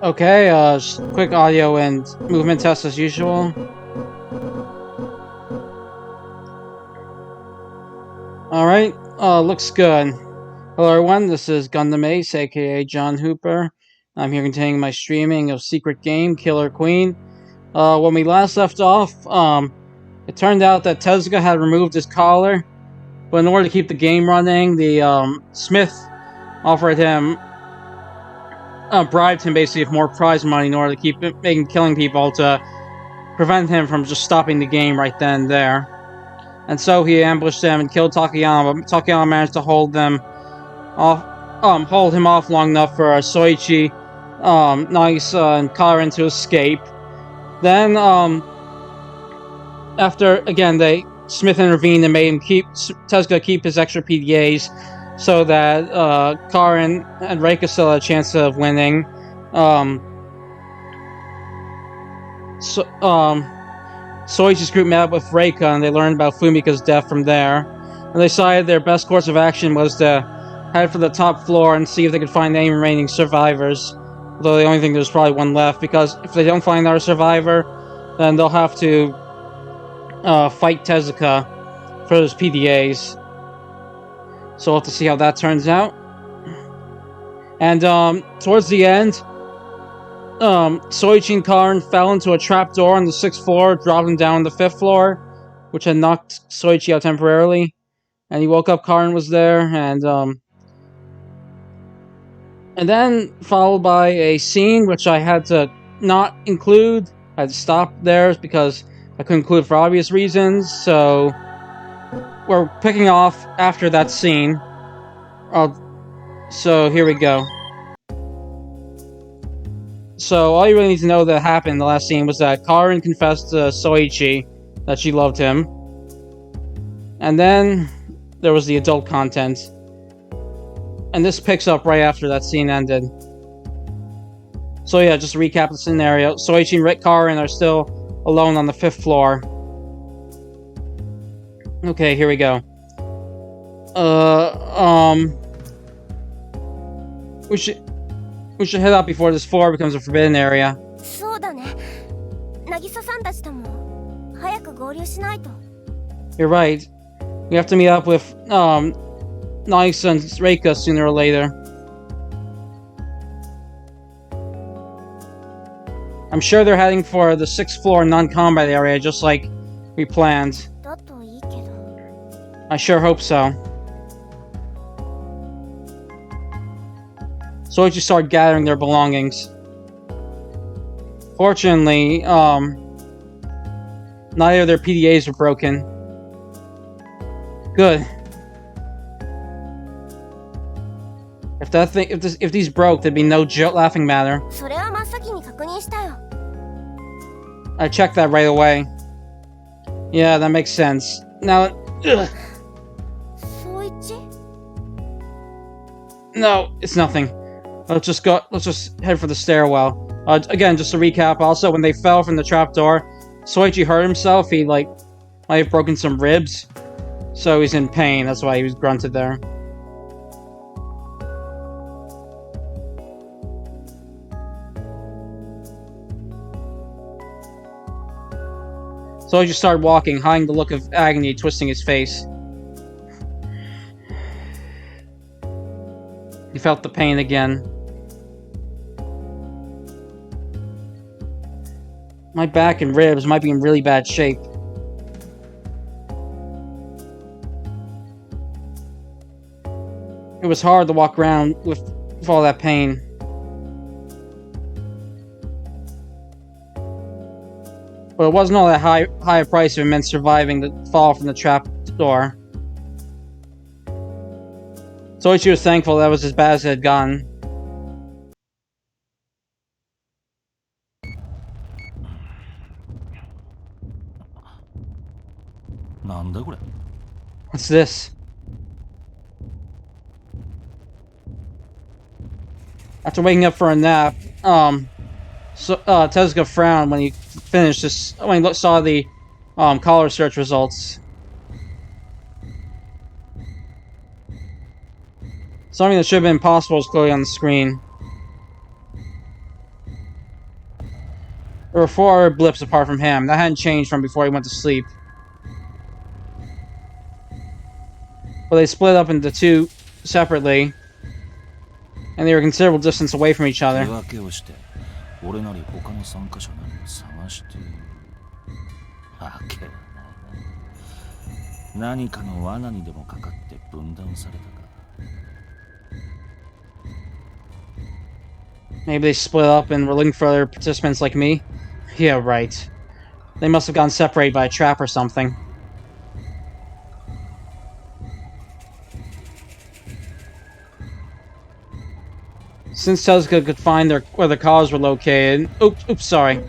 Okay, just quick audio and movement test as usual. Alright, looks good. Hello everyone, this is Gundam Ace, aka John Hooper. I'm here continuing my streaming of Secret Game, Killer Queen. When we last left off, it turned out that Tezuka had removed his collar, but in order to keep the game running, the Smith offered him, bribed him basically with more prize money in order to keep killing people to prevent him from just stopping the game right then and there. And so he ambushed them and killed Takayama, but Takayama managed to hold him off long enough for Soichi, Nagisa, and Karin to escape. Then, after, again, Smith intervened and made him Tezuka keep his extra PDAs so that, Karin and Reika still had a chance of winning. Soichi's group met up with Reika and they learned about Fumika's death from there. And they decided their best course of action was to head for the top floor and see if they could find any remaining survivors. Although they only think there's probably one left, because if they don't find our survivor, then they'll have to fight Tezuka for those PDAs. So we'll have to see how that turns out. And towards the end, Soichi and Karin fell into a trapdoor on the 6th floor, dropping down the 5th floor, which had knocked Soichi out temporarily. And he woke up, Karin was there, and then followed by a scene which I had to not include. I had to stop there because I couldn't include it for obvious reasons, so we're picking off after that scene. So here we go. So all you really need to know that happened in the last scene was that Karin confessed to Soichi that she loved him. And then there was the adult content. And this picks up right after that scene ended. So yeah, just to recap the scenario. Soichi and Karin are still alone on the 5th floor. Okay, here we go. We should head out before this floor becomes a forbidden area. You're right. We have to meet up with Nagisa and Reika sooner or later. I'm sure they're heading for the 6th floor non-combat area just like we planned. I sure hope so. Soichi started gathering their belongings. Fortunately, neither of their PDAs were broken. Good. If these broke, there'd be no laughing matter. I checked that right away. Yeah, that makes sense. Now, no, it's nothing. Let's just head for the stairwell. Again, just to recap, also, when they fell from the trapdoor, Soichi hurt himself. He, might have broken some ribs. So he's in pain, that's why he was grunted there. Soichi started walking, hiding the look of agony twisting his face. He felt the pain again. My back and ribs might be in really bad shape. It was hard to walk around with all that pain. But it wasn't all that high a price if it meant surviving the fall from the trap door. Soichi was thankful that was as bad as it had gotten. What's this? After waking up for a nap, Tezuka frowned when he finished this. When he saw the collar search results. Something that should have been impossible is clearly on the screen. There were 4 blips apart from him. That hadn't changed from before he went to sleep. But they split up into 2 separately, and they were a considerable distance away from each other. Maybe they split up and were looking for other participants like me? Yeah, right. They must have gotten separated by a trap or something. Since Tezuka could find where the cars were located... Oops, sorry.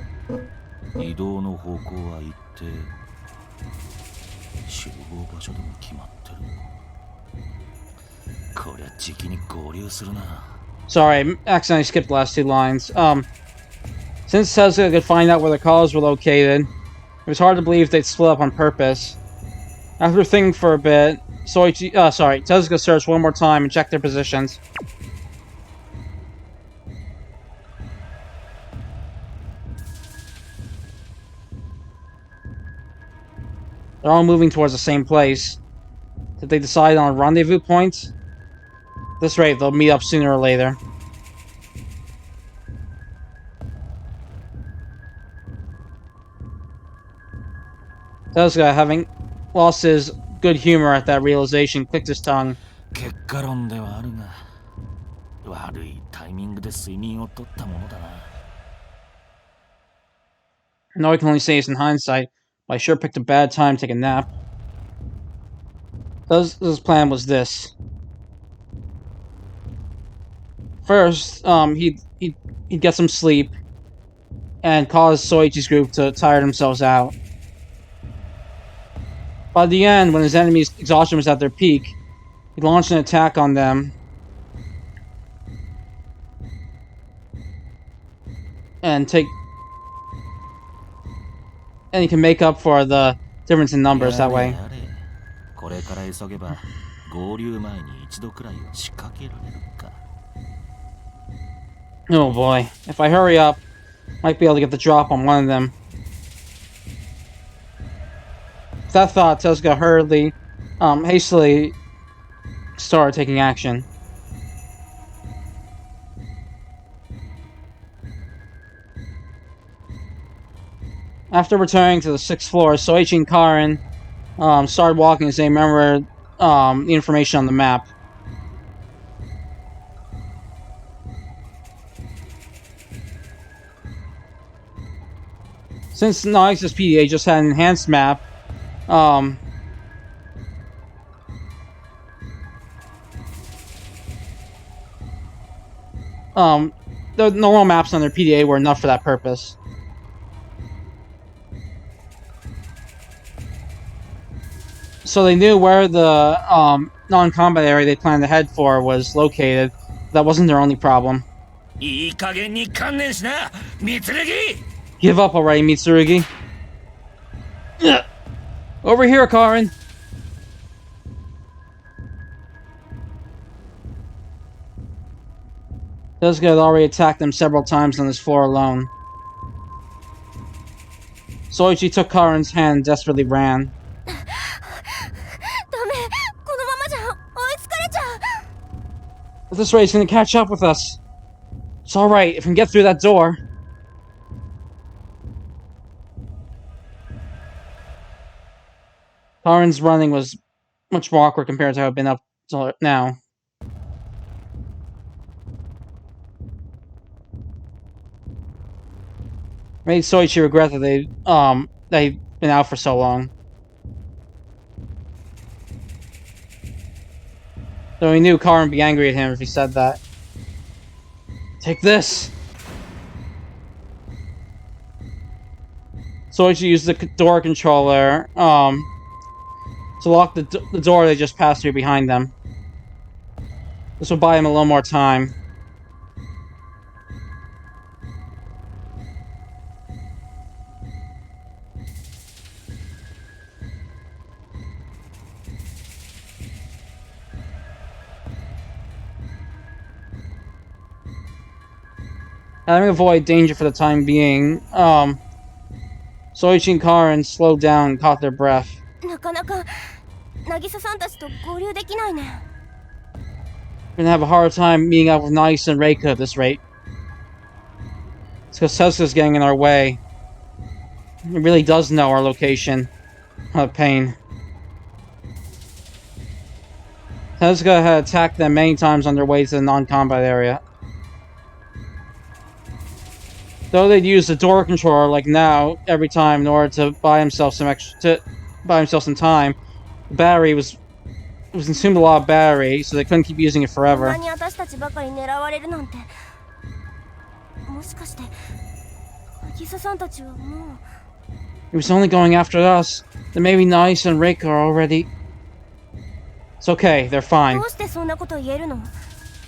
Sorry, I accidentally skipped the last 2 lines. Since Tezuka could find out where the cars were located, it was hard to believe they'd split up on purpose. After thinking for a bit, Tezuka searched one more time and checked their positions. They're all moving towards the same place. Did they decide on a rendezvous point? At this rate, they'll meet up sooner or later. Tezuka, having lost his good humor at that realization, clicked his tongue. I know I can only say this in hindsight, but I sure picked a bad time to take a nap. Tezuka's plan was this. First, he'd get some sleep and cause Soichi's group to tire themselves out. By the end, when his enemy's exhaustion was at their peak, he launched an attack on them and he can make up for the difference in numbers that way. Oh boy, if I hurry up, might be able to get the drop on one of them. With that thought, Tezuka hastily started taking action. After returning to the 6th floor, Soichi and Karin started walking as they remembered the information on the map. Since Nix's PDA just had an enhanced map, the normal maps on their PDA were enough for that purpose. So they knew where the non-combat area they planned to head for was located. That wasn't their only problem. Give up already, Mitsurugi. Over here, Karin. Tezuka had already attacked them several times on this floor alone. Soichi took Karin's hand and desperately ran. At this rate, he's gonna catch up with us. It's alright, if we can get through that door. Karin's running was much more awkward compared to how it had been up till now. Made Soichi regret that they'd been out for so long. Though he knew Karin would be angry at him if he said that. Take this! Soichi used the door controller to lock the door they just passed through behind them. This will buy him a little more time. Having avoided danger for the time being, Soichi and Karen slowed down and caught their breath. なかなか渚さんたちと合流できないね。 We're gonna have a hard time meeting up with Nagisa and Reika at this rate. It's because Tezuka's getting in our way. He really does know our location. What a pain. Tezuka had attacked them many times on their way to the non-combat area. Though they'd use the door controller like now every time in order to buy himself some time, the battery was consumed a lot of battery, so they couldn't keep using it こん forever. なに私たちばかり狙われるなんて。もしかして渚さんたちはもう。 He was only going after us. Then maybe Nice and Reika are already. It's okay, they're fine. どうしてそんなこと言えるの？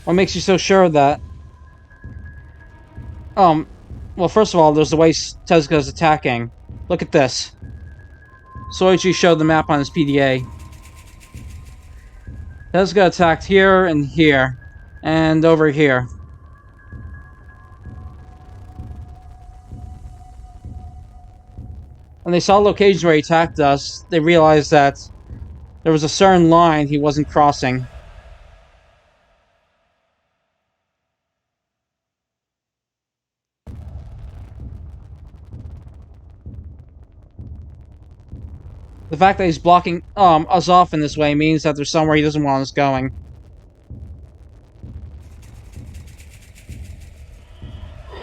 What makes you so sure of that? Well, first of all, there's the way Tezuka is attacking. Look at this. Soichi showed the map on his PDA. Tezuka attacked here and here, and over here. When they saw locations where he attacked us, they realized that there was a certain line he wasn't crossing. The fact that he's blocking us off in this way means that there's somewhere he doesn't want us going.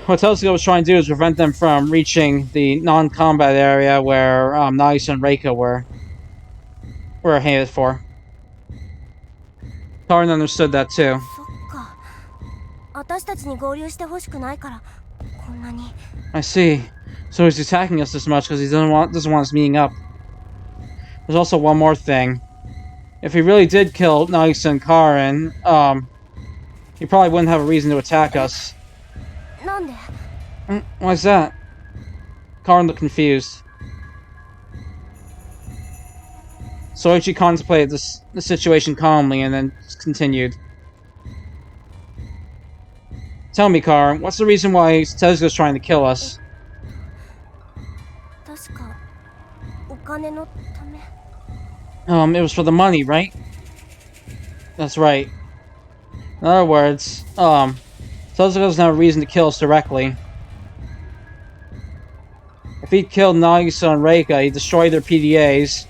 What Tezuka was trying to do is prevent them from reaching the non-combat area where Nagisa and Reika were headed for. Karin understood that too. そっか。私たちに合流してほしくないからこんなに。 I see. So he's attacking us this much because he doesn't want us meeting up. There's also one more thing. If he really did kill Nagisa and Karin, he probably wouldn't have a reason to attack us. なんで？ Why's that? Karin looked confused. Soichi contemplated the situation calmly and then continued. Tell me, Karin, what's the reason why Tezuka's trying to kill us? 確かお金のため。 It was for the money, right? That's right. In other words, Tezuka doesn't have a reason to kill us directly. If he'd killed Nagisa and Reika, he'd destroy their PDAs.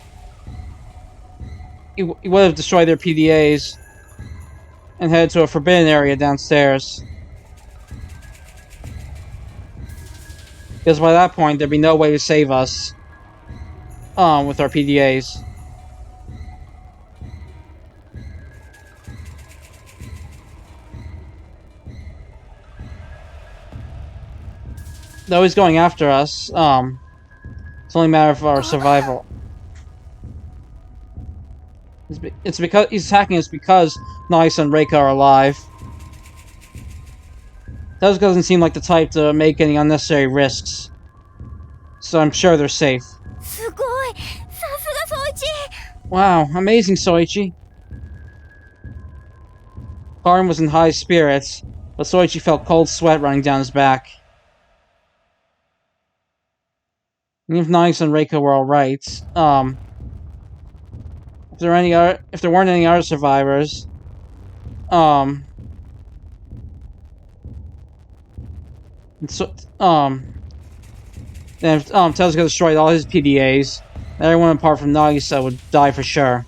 He would have destroyed their PDAs and headed to a forbidden area downstairs. Because by that point, there'd be no way to save us with our PDAs. Though he's going after us, it's only a matter of our survival. It's because he's attacking us because Nagisa and Reika are alive. Tezuka doesn't seem like the type to make any unnecessary risks, so I'm sure they're safe. すごい。さすが総一。 Wow, amazing, Soichi. Karin was in high spirits, but Soichi felt cold sweat running down his back. Even if Nagisa and Reika were alright, if there weren't any other survivors, then if Tezuka destroyed all his PDAs, everyone apart from Nagisa would die for sure.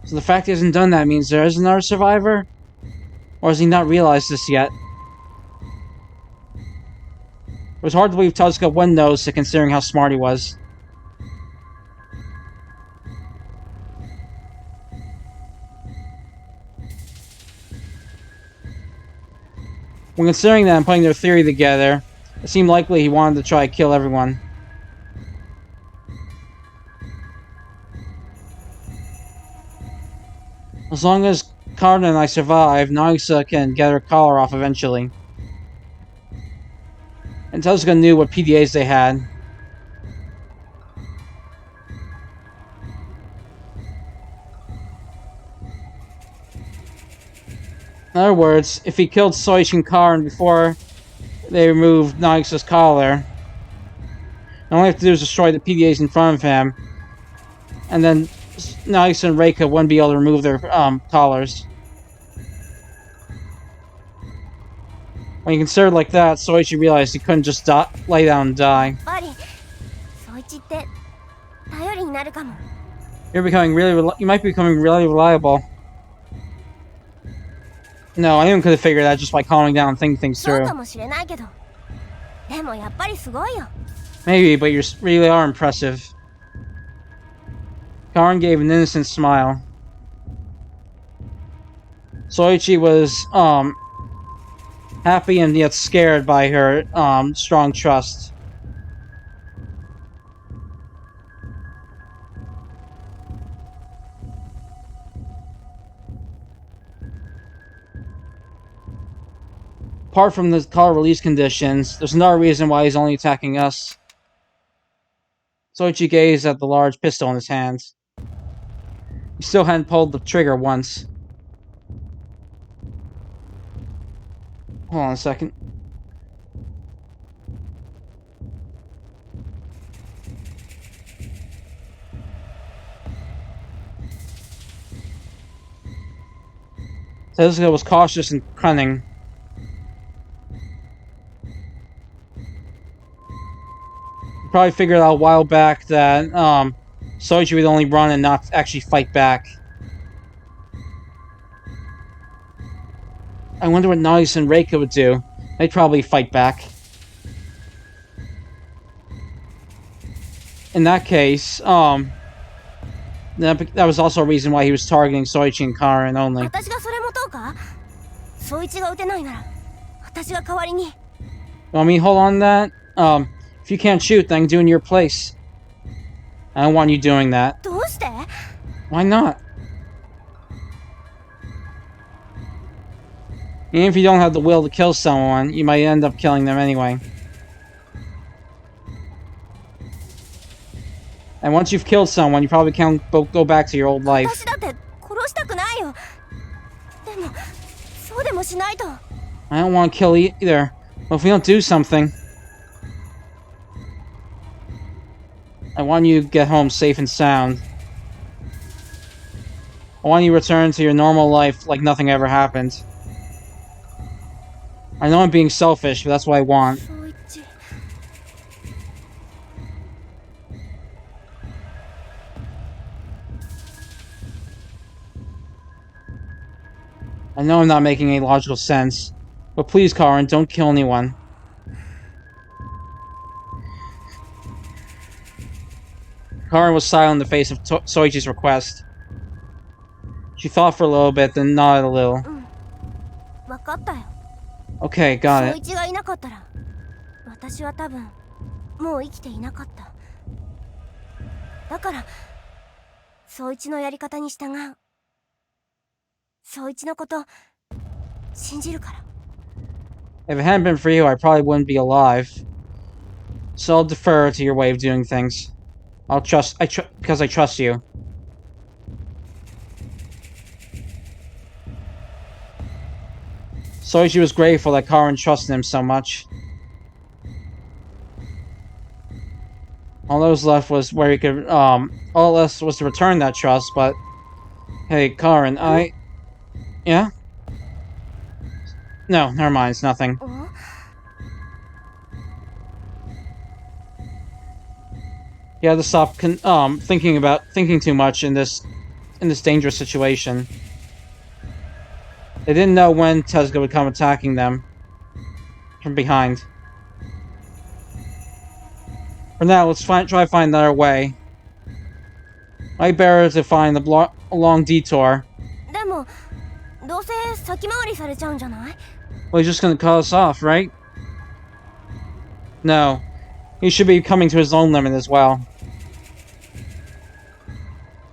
So the fact he hasn't done that means there is another survivor? Or has he not realized this yet? It was hard to believe Tezuka wouldn't notice it considering how smart he was. When considering that and putting their theory together, it seemed likely he wanted to try to kill everyone. As long as Karin and I survive, Nagisa can get her collar off eventually. And Tezuka knew what PDAs they had. In other words, if he killed Soichi and Karin before they removed Nagisa's collar, all he have to do is destroy the PDAs in front of him, and then Nagisa and Reika wouldn't be able to remove their collars. When you consider it like that, Soichi realized he couldn't just lay down and die. You might be becoming really reliable. No, anyone could have figured that just by calming down and thinking things through. Maybe, but you really are impressive. Karin gave an innocent smile. Soichi was, happy and yet scared by her, strong trust. Apart from the collar release conditions, there's another reason why he's only attacking us. Soichi gazed at the large pistol in his hands. He still hadn't pulled the trigger once. Hold on a second. Tezuka was cautious and cunning. He probably figured out a while back that Soichi would only run and not actually fight back. I wonder what Nagisa and Reika would do. They'd probably fight back. In that case, that was also a reason why he was targeting Soichi and Karin only. You want me to hold on to that? If you can't shoot, then I can do it in your place. I don't want you doing that. Why not? Even if you don't have the will to kill someone, you might end up killing them anyway. And once you've killed someone, you probably can't go back to your old life. I don't want to kill either. But if we don't do something... I want you to get home safe and sound. I want you to return to your normal life like nothing ever happened. I know I'm being selfish, but that's what I want. I know I'm not making any logical sense, but please, Karin, don't kill anyone. Karin was silent in the face of Soichi's request. She thought for a little bit, then nodded a little. Okay, got it. If it hadn't been for you, I probably wouldn't be alive. So I'll defer to your way of doing things. Because I trust you. Soichi was grateful that Karin trusted him so much. All that was left was where he could, all left was to return that trust, but... Hey, Karin, Yeah? No, never mind, it's nothing. You had to stop thinking too much in this dangerous situation. They didn't know when Tezuka would come attacking them from behind. For now, let's try to find another way. Might be better to find a long detour. Well, he's just gonna cut us off, right? No. He should be coming to his own limit as well.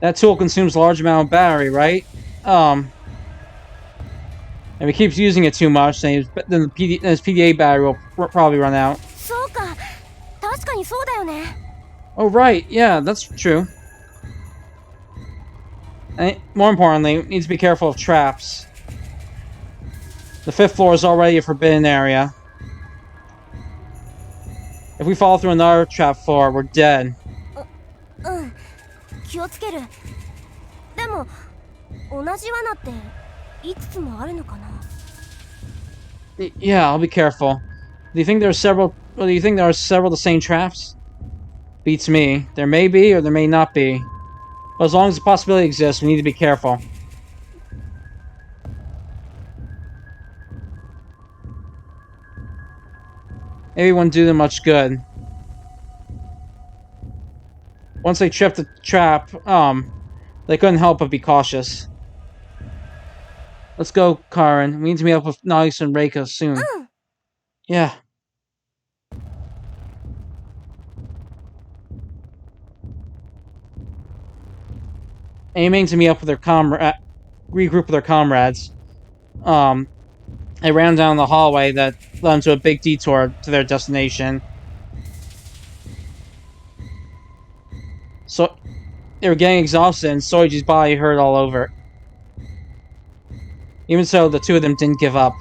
That tool consumes a large amount of battery, right? If he keeps using it too much, then his PDA battery will probably run out. Oh, right. Yeah, that's true. And more importantly, we need to be careful of traps. The 5th floor is already a forbidden area. If we fall through another trap floor, we're dead. うん、気をつける。でも同じ罠っていくつもあるのかな。 Yeah, I'll be careful. Do you think there are several? Well, do you think there are several the same traps? Beats me. There may be, or there may not be. But as long as the possibility exists, we need to be careful. Maybe it wouldn't do them much good. Once they tripped the trap, they couldn't help but be cautious. Let's go, Karen. We need to meet up with Nagisa and Reika soon. Yeah. Aiming to meet up with their regroup with their comrades. They ran down the hallway that led them to a big detour to their destination. So they were getting exhausted, and Soichi's body hurt all over. Even so, the two of them didn't give up.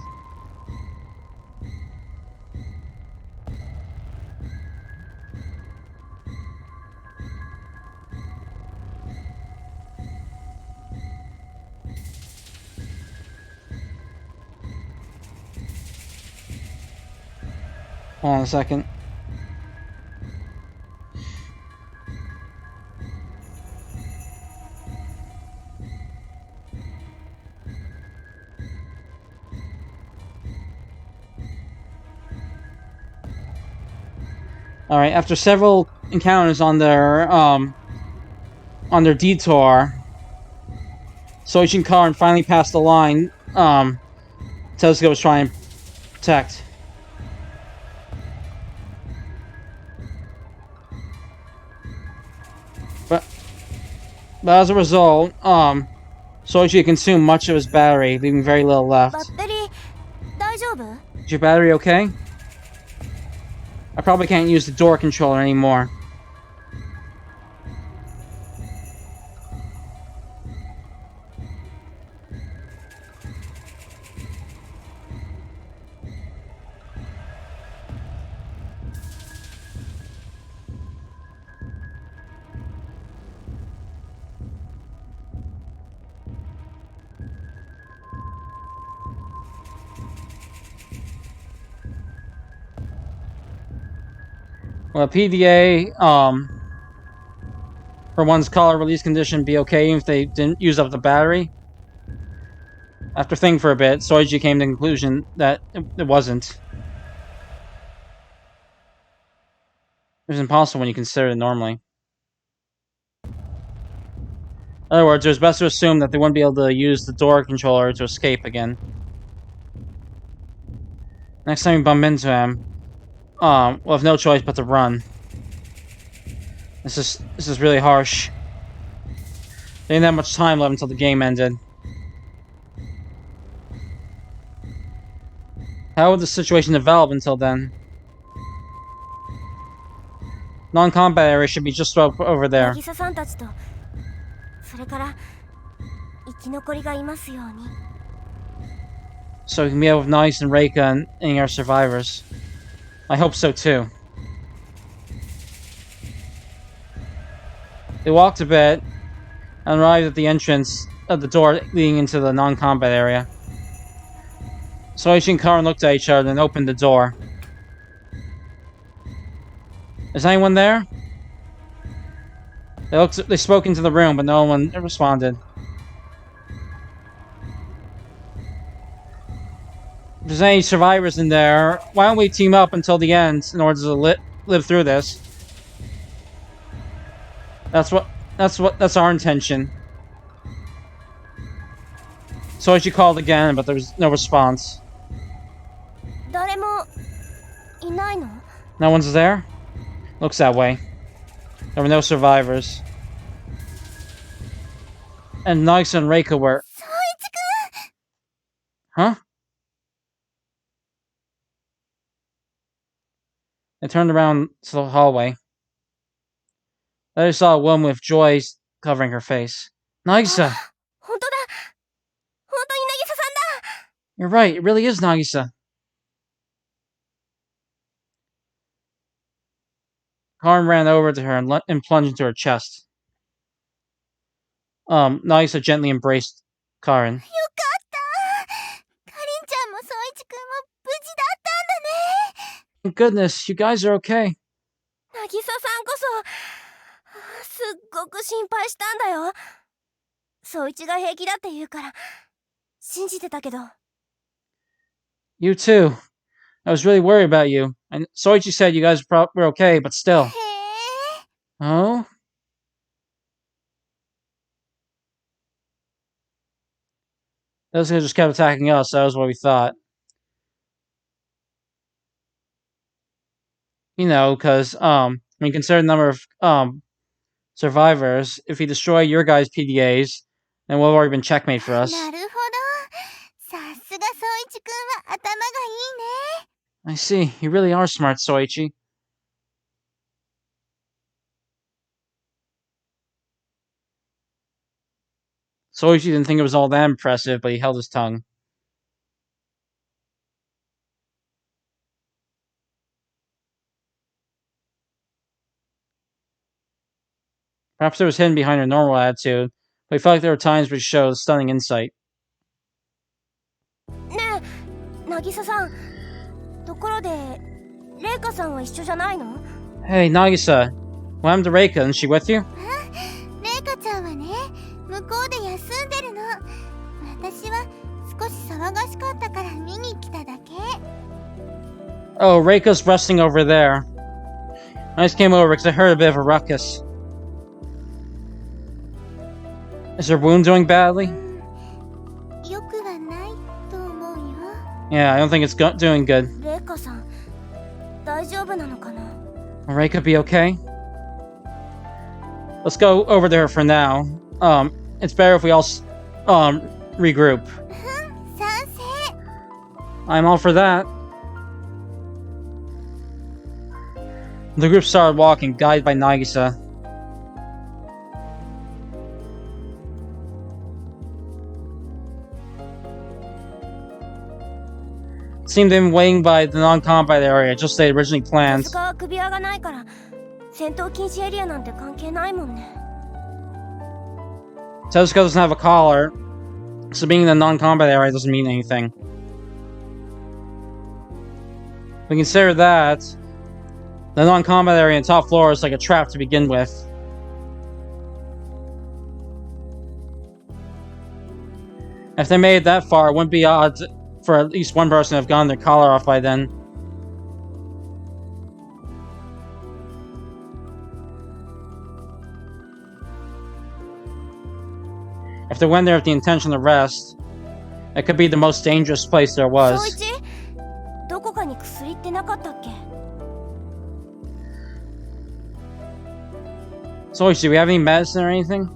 Hold on a second. Alright, after several encounters on their detour, Soichi and Karen finally passed the line Tezuka was trying to protect. But as a result, Soichi consumed much of his battery, leaving very little left. バッテリー大丈夫？ Is your battery okay? I probably can't use the door controller anymore. Will a PDA, for one's collar release condition be okay even if they didn't use up the battery? After thinking for a bit, Soichi came to the conclusion that it wasn't. It was impossible when you consider it normally. In other words, it was best to assume that they wouldn't be able to use the door controller to escape again. Next time we bump into him, we'll have no choice but to run. This is really harsh. They didn't have much time left until the game ended. How would the situation develop until then? Non-combat area should be just over there. 渚さんたちとそれから生き残りがいますように。 So we can meet up with Nice and Reika and any our survivors. I hope so too. They walked a bit and arrived at the entrance of the door leading into the non-combat area. Soichi and Karen looked at each other and opened the door. Is anyone there? They spoke into the room, but no one responded. If there's any survivors in there, why don't we team up until the end in order to live through this? That's our intention. Soichi called again, but there was no response. 誰もいないの？ No one's there? Looks that way. There were no survivors. And Nagisa and Reika were... 宗一君！ Huh? They turned around to the hallway. There they saw a woman with joy covering her face. Nagisa! 本当だ！本当に渚さんだ！ You're right, it really is Nagisa. Karin ran over to her and plunged into her chest. Nagisa gently embraced Karin. よかったかりんちゃんも宗一くんも無事だったんだね Thank goodness, you guys are okay. 渚さんこそすっごく心配したんだよ宗一が平気だって言うから信じてたけど You too. I was really worried about you. And Soichi said you guys were okay, but still. へえ Oh? Those guys just kept attacking us, that was what we thought. You know, because, when you consider the number of, survivors, if we destroy your guys' PDAs, then we'll have already been checkmate for us. なるほどさすが宗一くんは頭がいいね I see. You really are smart, Soichi. Soichi didn't think it was all that impressive, but he held his tongue. Perhaps it was hidden behind her normal attitude, but he felt like there were times where she showed stunning insight. ねえ渚さんところでレイカさんは一緒じゃないの Hey, Nagisa. What happened to Reika? Isn't she with you? レイカちゃんはね向こうで休んでるの私は少し騒がしかったから見に来ただけ Oh, Reika's resting over there. I just came over because I heard a bit of a ruckus. Is her wound doing badly? よくはないと思うよ Yeah, I don't think it's doing good. レイカさん大丈夫なのかな Will Reika be okay? Let's go over there for now. It's better if we all, regroup. 賛成 I'm all for that. The group started walking, guided by Nagisa. It seemed they've been waiting by the non-combat area, just as they originally さ planned. すがは首輪がないから戦闘禁止エリアなんて関係ないもんね Tezuka doesn't have a collar, so being in the non-combat area doesn't mean anything. We consider that the non-combat area on the top floor is like a trap to begin with. If they made it that far, it wouldn't be odd for at least one person to have gotten their collar off by then. If they went there with the intention to rest, it could be the most dangerous place there 宗 was. 一どこかに薬ってなかったっけ Soichi, do we have any medicine or anything?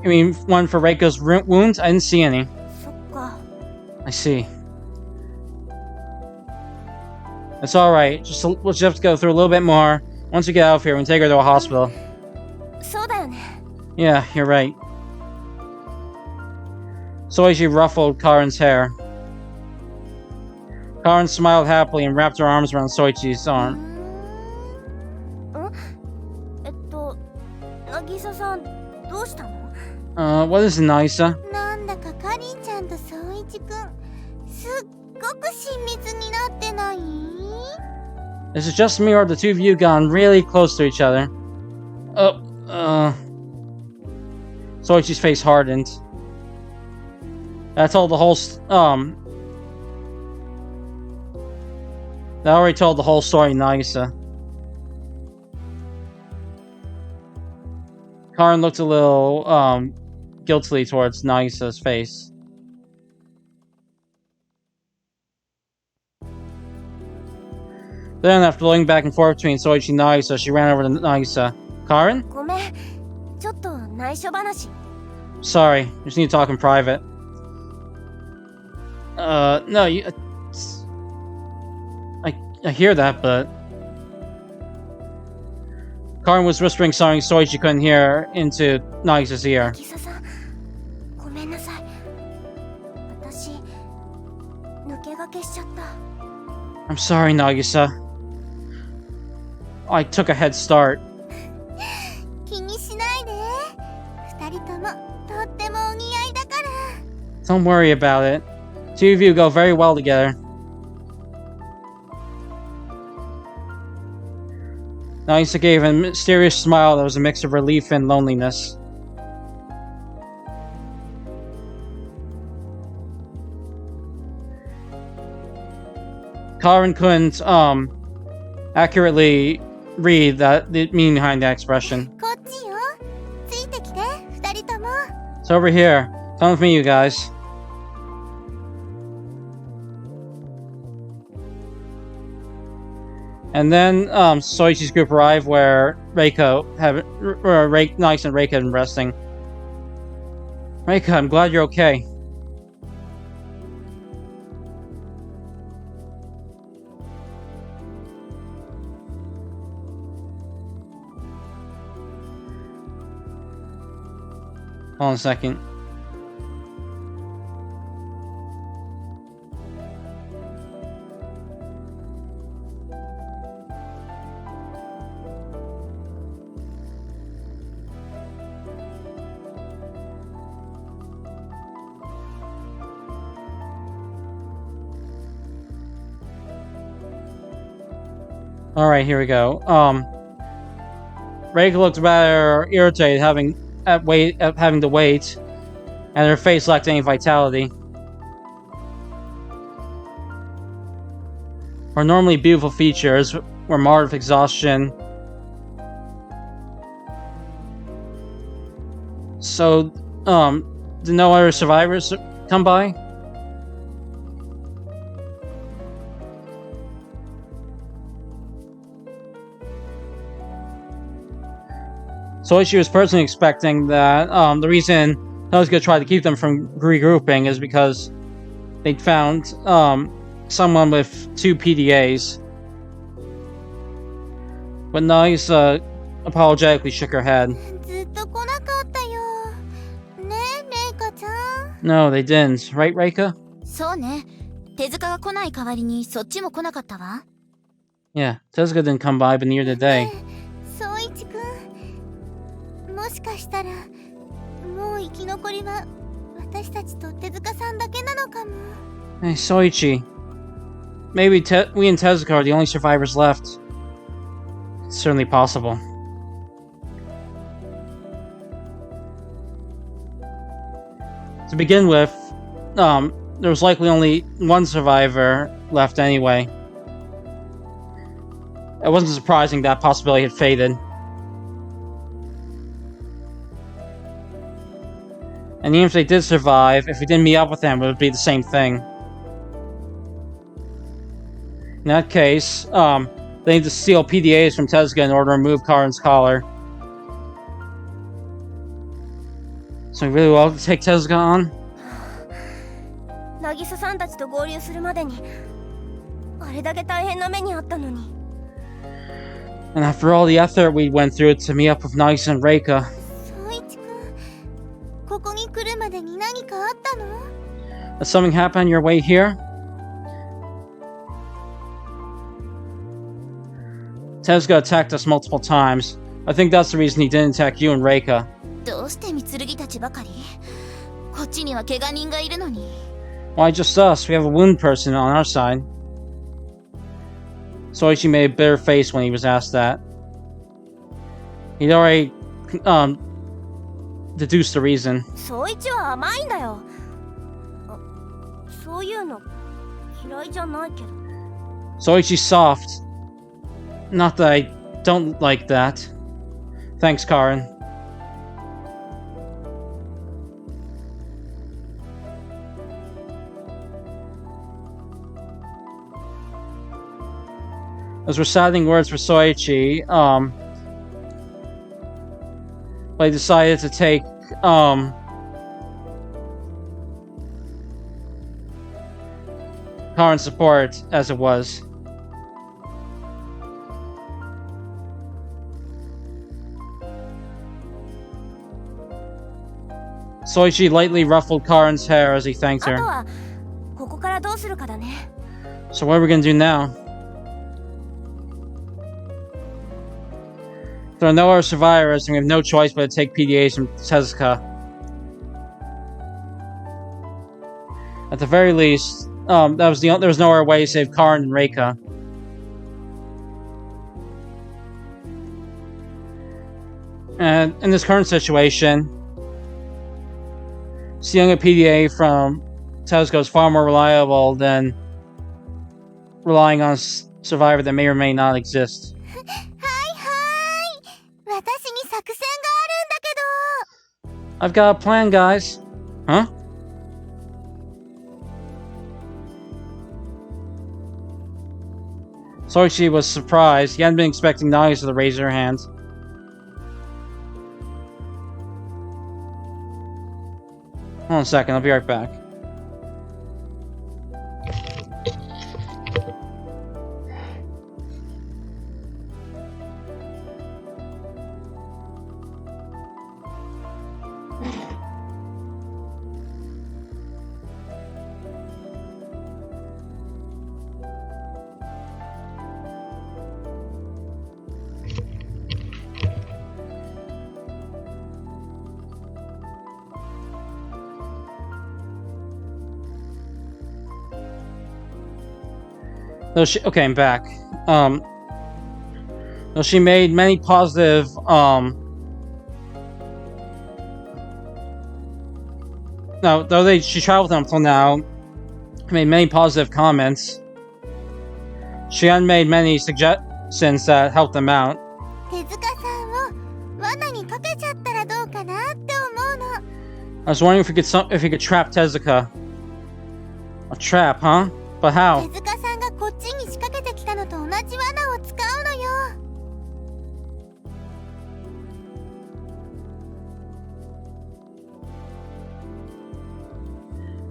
I mean, one for Reiko's wounds? I didn't see any. そっか I see. It's alright. We'll just have to go through a little bit more. Once we get out of here, we can take her to a hospital. そうだよね Yeah, you're right. Soichi ruffled Karin's hair. Karin smiled happily and wrapped her arms around Soichi's arm. 渚さんどうしたの What is it, Nagisa? なんだかかりんちゃんと宗一くんすっごく親密になってない Is it just me or have the two of you gone really close to each other? Soichi's face hardened. That told the whole, That already told the whole story, Nagisa. Karin looked a little, guiltily towards Nagisa's face. Then, after looking back and forth between Soichi and Nagisa, she ran over to Nagisa. Karin? ごめんちょっと内緒話 Sorry, just need to talk in private. No, you... I hear that, but... Karin was whispering something Soichi couldn't hear into Nagisa's ear. 渚さんごめんなさい I'm sorry, Nagisa. I took a head start. 気にしないで。二人ともとってもお似合いだから。Don't worry about it. Two of you go very well together. Nagisa gave a mysterious smile that was a mix of relief and loneliness. Karin couldn't, accurately read the meaning behind that expression. こっちよ。ついてきて、二人とも。It's over here. Come with me, you guys. And then, Soichi's group arrived where Nagisa and Reika had been resting. Reika, I'm glad you're okay. Hold on a second. Alright, here we go. Reika looked rather irritated having to wait, and her face lacked any vitality. Her normally beautiful features were marred with exhaustion. So, did no other survivors come by? Soichi was personally expecting that the reason Tezuka tried to keep them from regrouping is because they'd found someone with 2 PDAs. But Nagisa apologetically shook her head. ずっと来なかったよ。ねえ、レイカちゃん。 No, they didn't. Right, Reika? そうね。手塚が来ない代わりにそっちも来なかったわ。 Yeah, Tezuka didn't come by, but neither did they. 宗一くん。もしかしたらもう生き残りは私たちと手塚さんだけなのかも。 Hey, Soichi. Maybe we and Tezuka are the only survivors left. It's certainly possible. To begin with, there was likely only one survivor left anyway. It wasn't surprising that possibility had faded. And even if they did survive, if we didn't meet up with them, it would be the same thing. In that case, they need to steal PDAs from Tezuka in order to remove Karin's collar. So we really well to take Tezuka on? 渚さんたちと合流するまでにあれだけ大変な目にあったのに。 And after all the effort we went through to meet up with Nagisa and Reika. 宗一くん、ここに来るまでに何かあったの？ Did something happen on your way here? Tezuka attacked us multiple times. I think that's the reason he didn't attack you and Reika. どうして三剣たちばかり？こっちには怪我人がいるのに。 Why just us? We have a wound person on our side. Soichi made a bitter face when he was asked that. He'd already deduced the reason. 宗一は甘いんだよ。そういうの嫌いじゃないけど。 Soichi's soft. Not that I don't like that. Thanks, Karin. Those were saddening words for Soichi. But he decided to take Karin's support as it was. Soichi lightly ruffled Karin's hair as he thanked あと her. はここからどうするかだね。 So what are we gonna do now? There are no other survivors, and we have no choice but to take PDAs from Tezuka. At the very least, there was no other way to save Karin and Reika. And in this current situation, stealing a PDA from Tezuka is far more reliable than relying on a survivor that may or may not exist. I've got a plan, guys. Huh? Soichi was surprised. He hadn't been expecting Nagisa to raise her hand. Hold on a second, I'll be right back. Okay, I'm back. She made many positive, she traveled with them until now, made many positive comments. She hadn't made many suggestions that helped them out. I was wondering if we could trap Tezuka. A trap, huh? But how?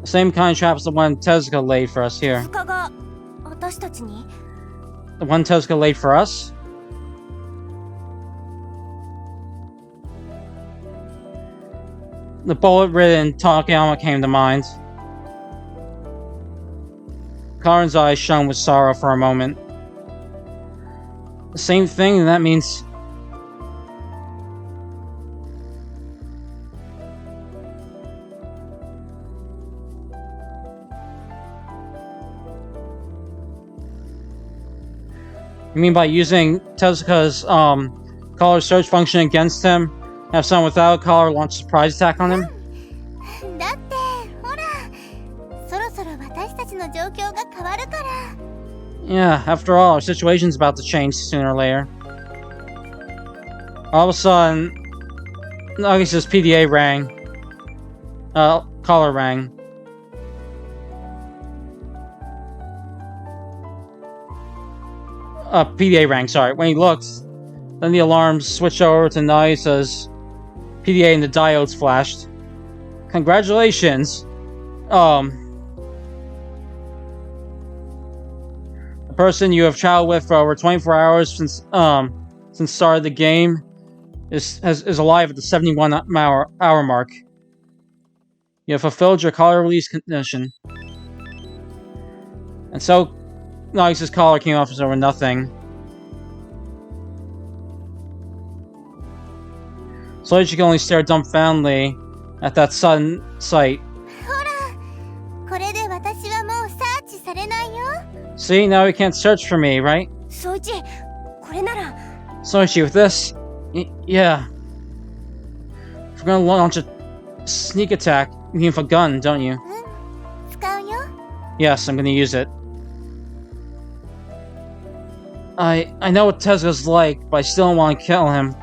The same kind of trap as the one Tezuka laid for us here. The one Tezuka laid for us? The bullet-ridden Takayama came to mind. Karin's eyes shone with sorrow for a moment. The same thing, and that means... You mean by using Tezuka's collar search function against him, have someone without a collar launch a surprise attack on him? Yeah, after all, our situation's about to change sooner or later. All of a sudden, Nagisa's PDA rang. Collar rang. PDA rang, sorry. When he looked, then the alarms switched over to Nagisa's PDA and the diodes flashed. Congratulations! The person you have traveled with for over 24 hours since the start of the game is alive at the 71-hour mark. You have fulfilled your collar release condition. And so, Nagisa's collar came off as over nothing. So she could only stare dumbfoundedly at that sudden sight. See, now he can't search for me, right? Soichi, with this? Yeah. If we're gonna launch a sneak attack, you need a gun, don't you? Yes, I'm gonna use it. I know what Tezuka's like, but I still don't want to kill him.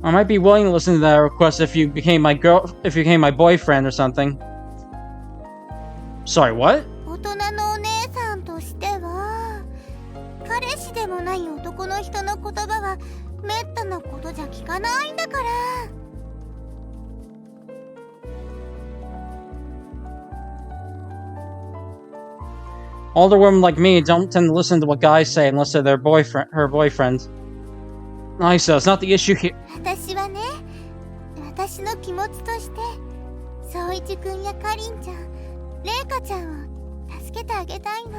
I might be willing to listen to that request if you became my boyfriend or something. Sorry, what? Older women like me don't tend to listen to what guys say unless they're her boyfriend. Nagisa, it's not the issue here. 宗一くんやかりんちゃん、れいかちゃんを助けてあげたいの。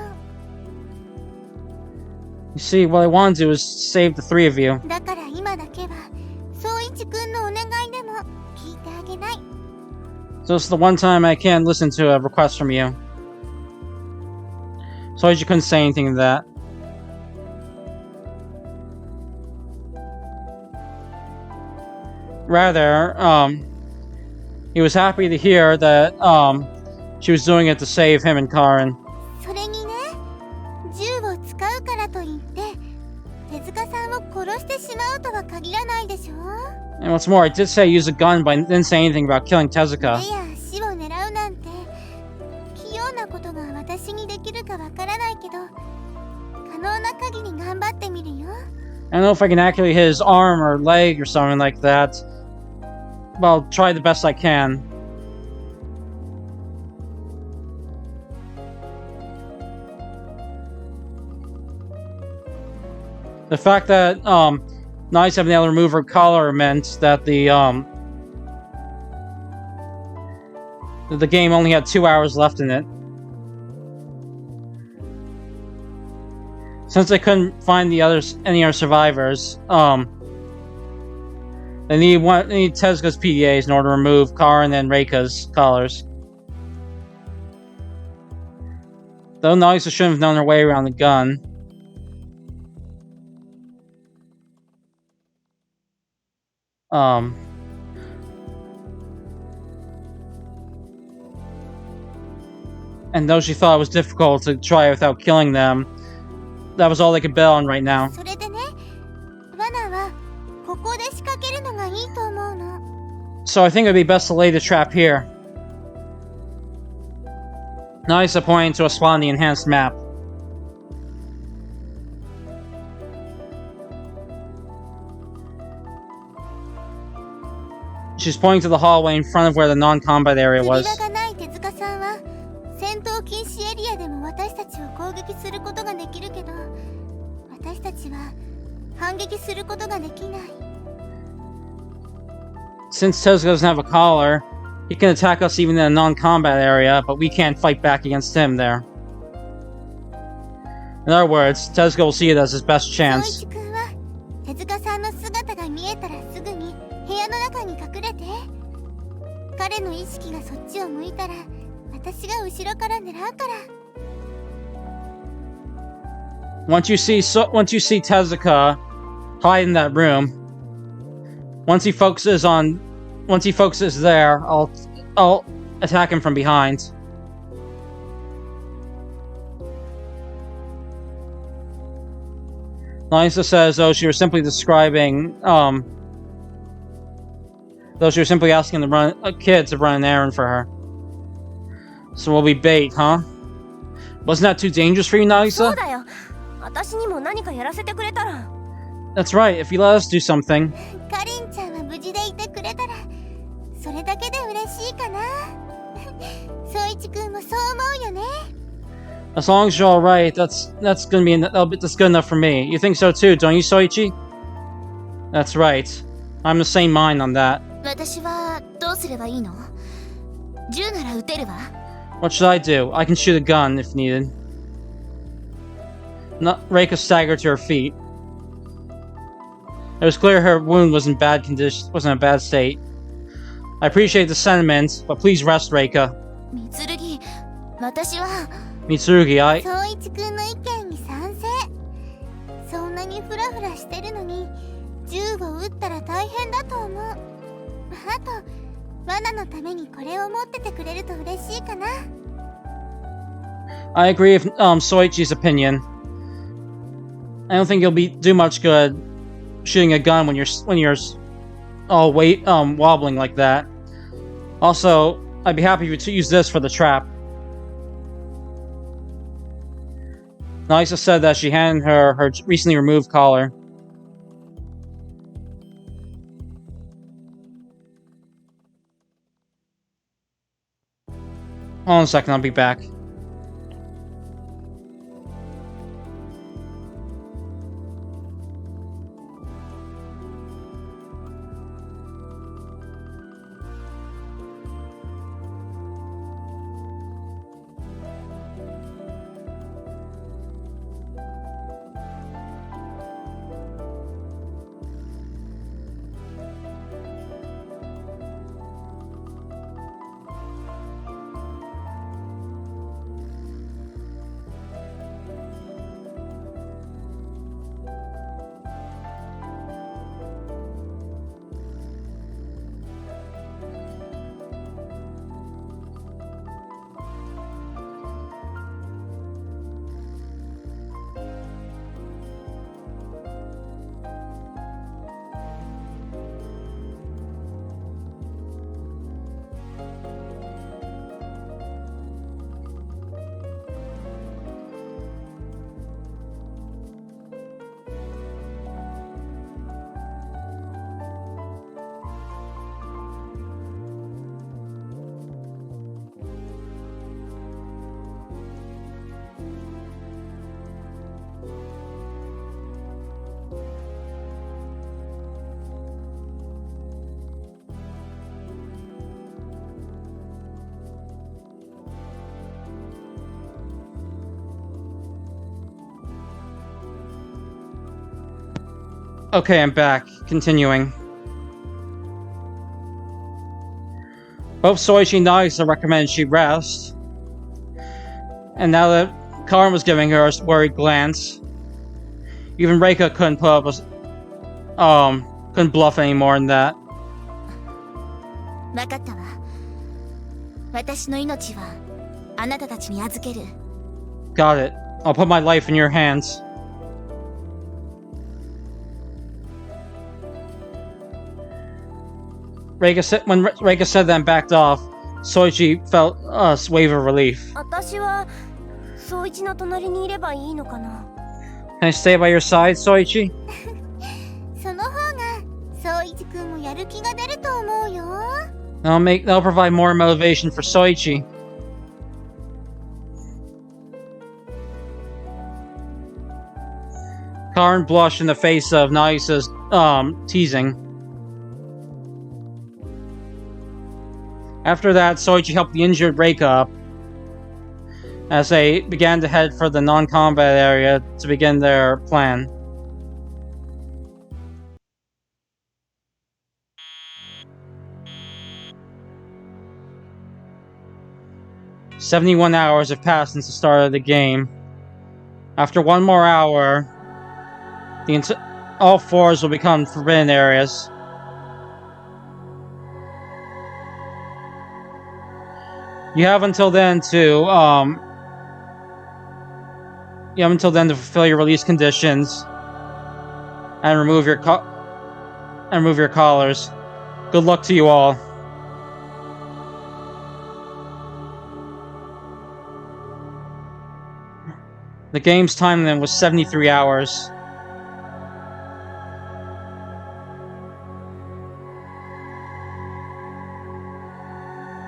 You see, what I wanted to do was save the three of you. だから今だけは宗一くんのお願いでも聞いてあげない。 So it's the one time I can't listen to a request from you. Sorry you couldn't say anything to that. Rather, he was happy to hear that, she was doing it to save him and Karin. それにね、銃を使うからといって手塚さんを殺してしまうとは限らないでしょ。 And what's more, I did say use a gun, but I didn't say anything about killing 手 Tezuka. や足を狙うなんて器用なことが私にできるかわからないけど、可能な限り頑張ってみるよ。 I don't know if I can accurately hit his arm or leg or something like that. But I'll try the best I can. The fact that Nice having able to remove her collar meant that the game only had 2 hours left in it. Since they couldn't find any other survivors, they need Tezuka's PDAs in order to remove Karin and Reika's collars. Though Nagisa shouldn't have known her way around the gun. And though she thought it was difficult to try without killing them, that was all they could bet on right now. それでね、罠はここで仕掛けるのがいいと思うの。 So I think it would be best to lay the trap here. Nagisa pointing to a spot on the enhanced map. She's pointing to the hallway in front of where the non-combat area 首 was. 輪がない手塚さんは戦闘禁止エリアでも私たちを攻撃することができるけど、私たちは反撃することができない。 Since Tezuka doesn't have a collar, he can attack us even in a non-combat area, but we can't fight back against him there. In other words, Tezuka will see it as his best 宗 chance. 一くんは手塚さんの姿が見えたらすぐに部屋の中に隠れて。彼の意識がそっちを向いたら私が後ろから狙うから。 Once you see Tezuka hide in that room, once he focuses there, I'll attack him from behind. Lisa says, though she was simply asking a kid to run an errand for her. So we'll be bait, huh? Wasn't that too dangerous for you, そう Nagisa? だよ。私にも何かやらせてくれたら。 That's right, if you let us do something. かりんちゃんは無事でいてくれたらそれだけで嬉しいかな。宗一くんもそう思うよね。 As long as you're alright, that's good enough for me. You think so too, don't you, Soichi? That's right. I'm the same mind on that. 私はどうすればいいの？銃なら撃てるわ。 What should I do? I can shoot a gun if needed. Reika staggered to her feet. It was clear her wound was in wasn't in a bad state. I appreciate the sentiment, but please rest, Reika. 三剣、私は Mitsurugi, 宗一くんの意見に賛成。そんなにフラフラしてるのに銃を撃ったら大変だと思う。あと罠のためにこれを持っててくれると嬉しいかな。 I agree with Soichi's opinion. I don't think you'll do much good shooting a gun when you're all wobbling like that. Also, I'd be happy to use this for the trap. Nagisa said that she handed her recently removed collar. Hold on a second, I'll be back. Okay, I'm back. Continuing. Both Soichi and Nagisa recommended she rest. And now that Karin was giving her a worried glance, even Reika couldn't put up couldn't bluff anymore in that. 分かったわ。私の命はあなたたちに預ける。Got it. I'll put my life in your hands. When Reika said that and backed off, Soichi felt a wave of relief. 私は宗一の隣にいればいいのかな。Can I stay by your side, Soichi? その方が宗一くんもやる気が出ると思うよ。That'll provide more motivation for Soichi. Karin blushed in the face of Nagisa's teasing. After that, Soichi helped the injured Reika up as they began to head for the non-combat area to begin their plan. "71 hours have passed since the start of the game. After one more hour, all floors will become forbidden areas. You have until then to fulfill your release conditions and remove your collars. Good luck to you all." The game's time then was 73 hours.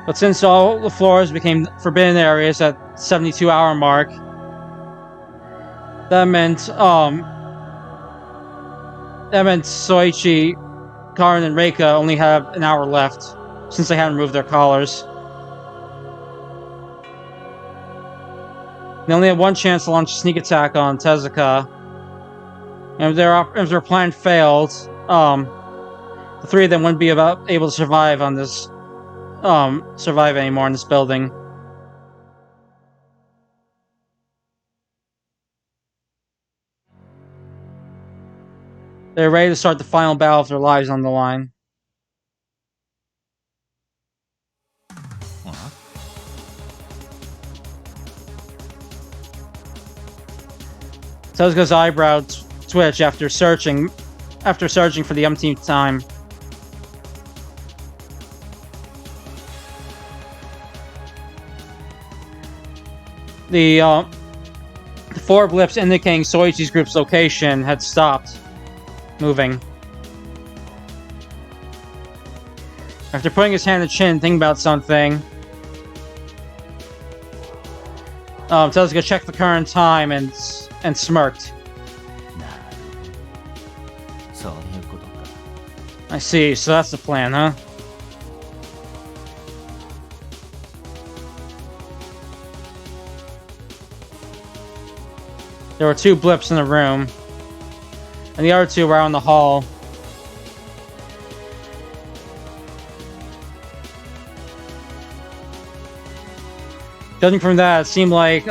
But since all the floors became forbidden areas at 72-hour mark, that meant Soichi, Karin, and Reika only have an hour left since they hadn't removed their collars. They only had one chance to launch a sneak attack on Tezuka, and if their plan failed, the three of them wouldn't be able to survive anymore in this building. They're ready to start the final battle of their lives on the line. Tezuka's eyebrow twitched after searching for the umpteenth time. The four blips indicating Soichi's group's location had stopped moving. After putting his hand to chin, thinking about something, Tezuka checked the current time and smirked. I see, so that's the plan, huh? There were two blips in the room, and the other two were out in the hall. Judging from that, it seemed like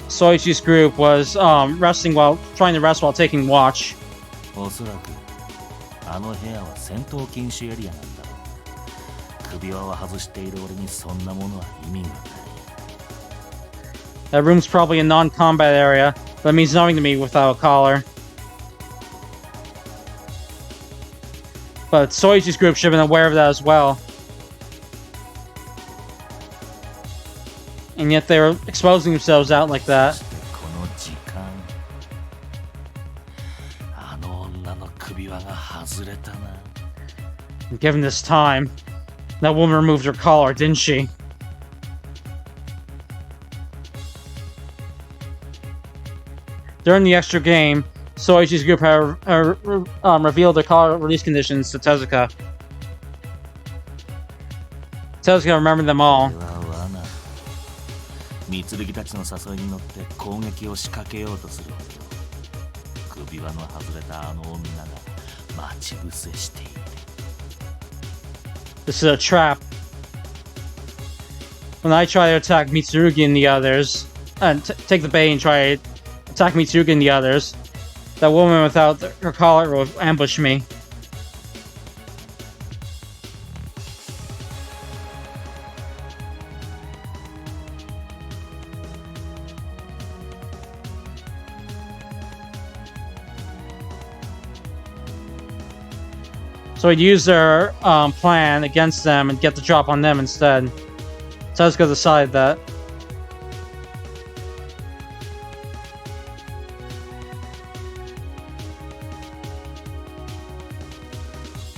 Soichi's group was trying to rest while taking watch. That room's probably a non-combat area, but it means nothing to me without a collar. But Soichi's group should have been aware of that as well. And yet they were exposing themselves out like that. Given this time, that woman removed her collar, didn't she? During the extra game, Soichi's group had revealed their collar release conditions to Tezuka. Tezuka remembered them all. 指輪の外れたあの女が待ち伏せしている。 This is a trap. When I try to attack Mitsurugi and the others, and take the bait and try to attack Mitsurugi and the others, that woman without her collar will ambush me. So he'd use their plan against them and get the drop on them instead. Tezuka decided that.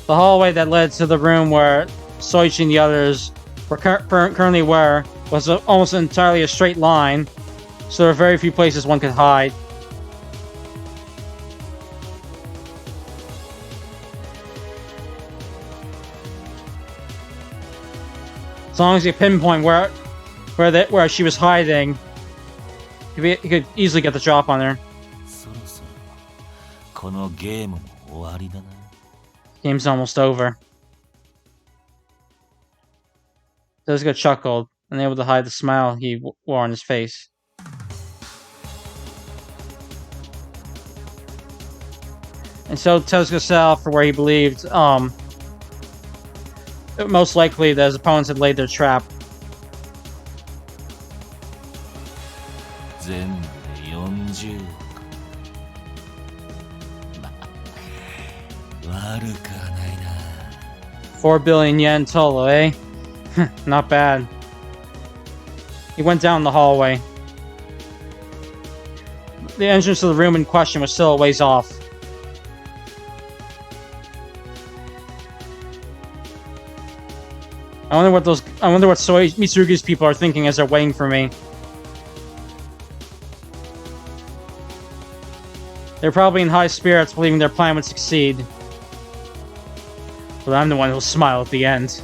The hallway that led to the room where Soichi and the others were currently were was almost entirely a straight line, so there were very few places one could hide. As long as you pinpoint where she was hiding, he could easily get the drop on her. そろそろこのゲームも終わりだな。 Game's almost over. Tezuka chuckled, unable to hide the smile he wore on his face. And so Tezuka set out for where he believed, most likely that his opponents had laid their trap. 全部で40億。まあ、悪くはないな。 4 billion yen total, eh? Not bad. He went down the hallway. The entrance to the room in question was still a ways off. I wonder what Mitsurugi's people are thinking as they're waiting for me. They're probably in high spirits, believing their plan would succeed. But I'm the one who'll smile at the end.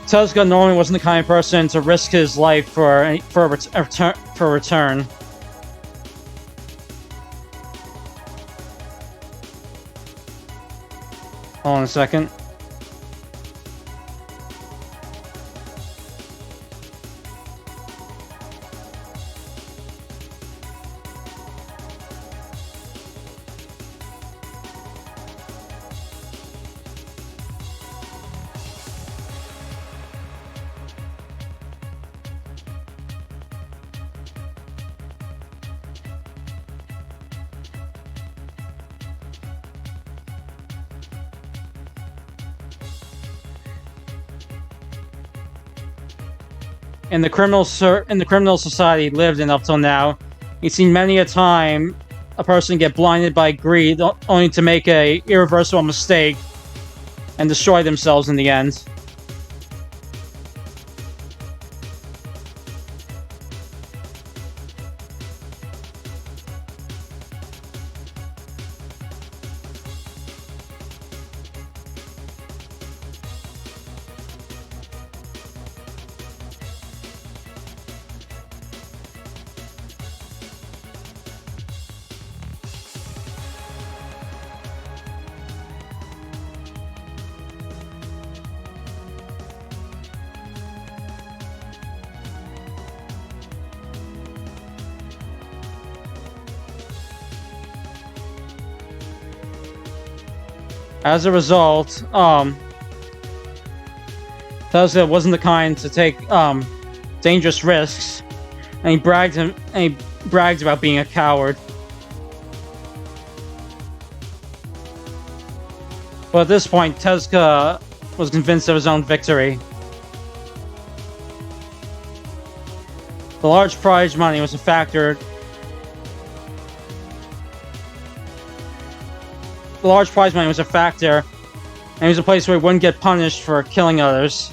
Tezuka normally wasn't the kind of person to risk his life for a return. Hold on a second. In the criminal society he lived in up till now, he'd seen many a time a person get blinded by greed only to make a irreversible mistake and destroy themselves in the end. As a result, Tezuka wasn't the kind to take dangerous risks, and he bragged about being a coward. But at this point, Tezuka was convinced of his own victory. The large prize money was a factor. The large prize money was a factor, and it was a place where he wouldn't get punished for killing others.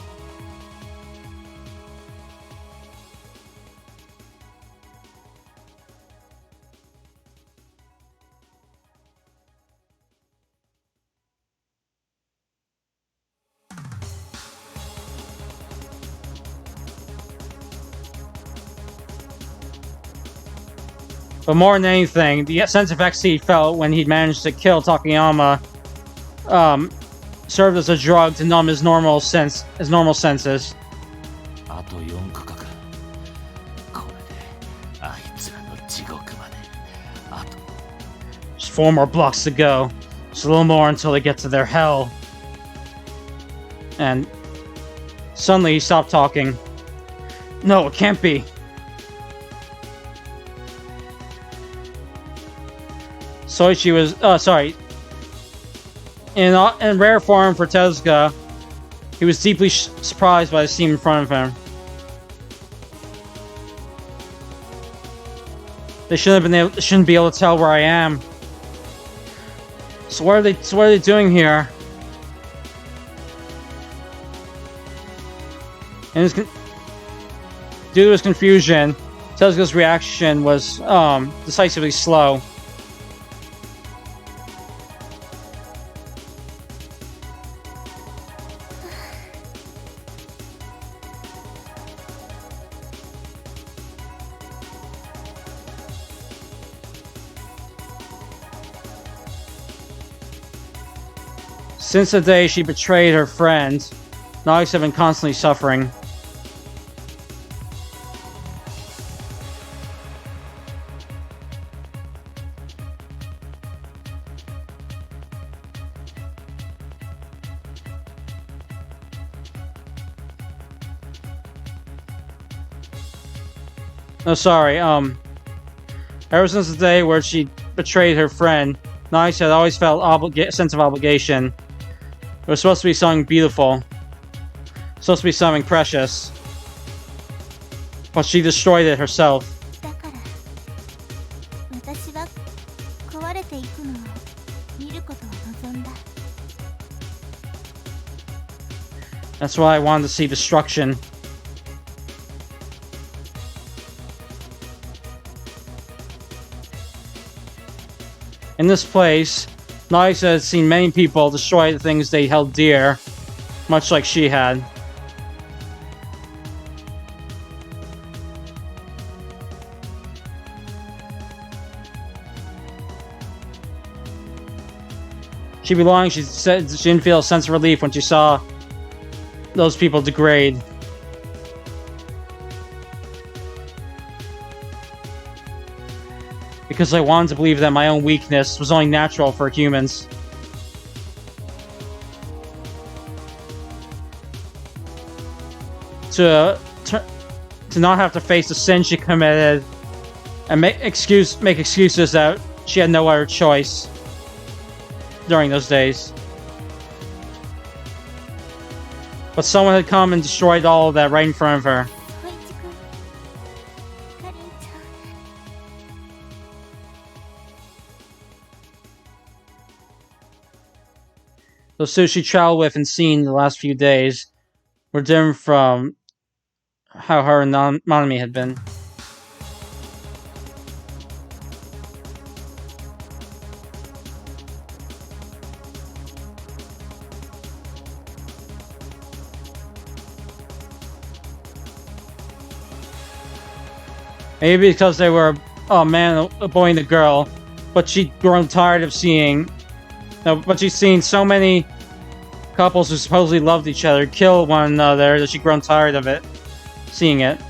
But more than anything, the sense of ecstasy he felt when he'd managed to kill Takayama served as a drug to numb his normal senses. あと4区画。これであいつらの地獄まで。あと Just 4 more blocks to go. Just a little more until they get to their hell. And suddenly he stopped talking. No, it can't be. Soichi was, sorry. In rare form for Tezuka, he was deeply surprised by the scene in front of him. They shouldn't be able to tell where I am. So what are they doing here? And due to his confusion, Tezuka's reaction was decisively slow. Since the day she betrayed her friend, Nagisa had been constantly suffering. No, sorry, ever since the day where she betrayed her friend, Nagisa had always felt a sense of obligation. It was supposed to be something beautiful. Supposed to be something precious. But she destroyed it herself. だから私は壊れていくのを見ることを望んだ。 That's why I wanted to see destruction. In this place, Nagisa had seen many people destroy the things they held dear, much like she had. She belonged. She said she didn't feel a sense of relief when she saw those people degrade. Because I wanted to believe that my own weakness was only natural for humans. To not have to face the sin she committed and make excuses that she had no other choice during those days. But someone had come and destroyed all of that right in front of her. 小一君、かりんちゃん。 The suits she traveled with and seen the last few days were different from how her and Nanami had been. Maybe because they were a man, a boy, and a girl, but she'd grown tired of seeing. But she's seen so many couples who supposedly loved each other kill one another that she'd grown tired of it, seeing it.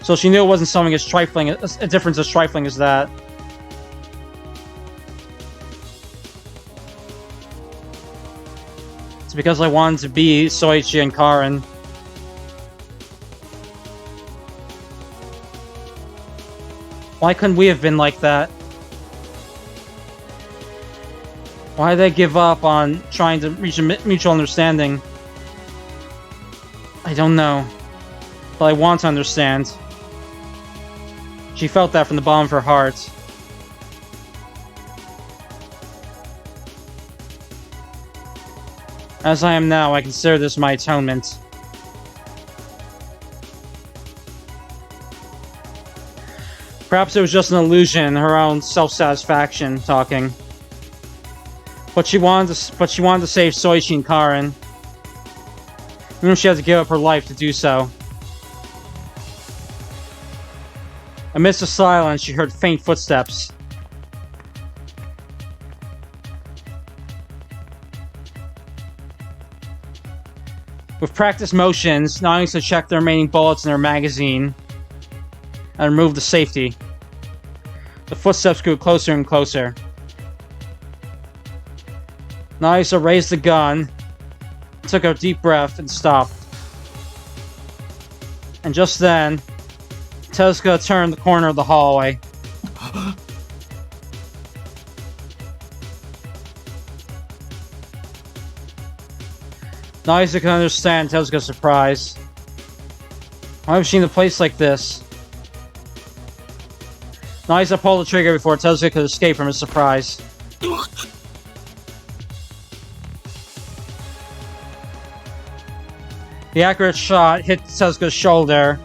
So she knew it wasn't something as trifling, a difference as trifling as that. It's because I wanted to be Soichi and Karen. Why couldn't we have been like that? Why did they give up on trying to reach a mutual understanding? I don't know. But I want to understand. She felt that from the bottom of her heart. As I am now, I consider this my atonement. Perhaps it was just an illusion, her own self-satisfaction talking. But she wanted to save Soichi and Karen. Even if she had to give up her life to do so. Amidst the silence, she heard faint footsteps. With practiced motions, Nagisa checked the remaining bullets in her magazine and removed the safety. The footsteps grew closer and closer. Nagisa raised the gun, took a deep breath, and stopped. And just then, Tezuka turned the corner of the hallway. Nagisa can understand Tezuka's surprise. I've seen a place like this. Nagisa pulled the trigger before Tezuka could escape from his surprise. The accurate shot hit Tezuka's shoulder,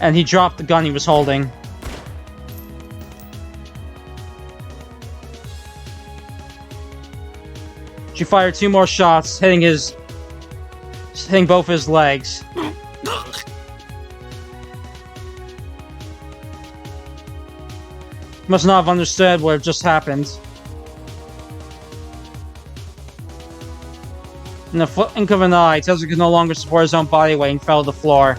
and he dropped the gun he was holding. She fired 2 more shots, hitting both his legs. He must not have understood what had just happened. In the blink of an eye, Tezuka could no longer support his own body weight and fell to the floor.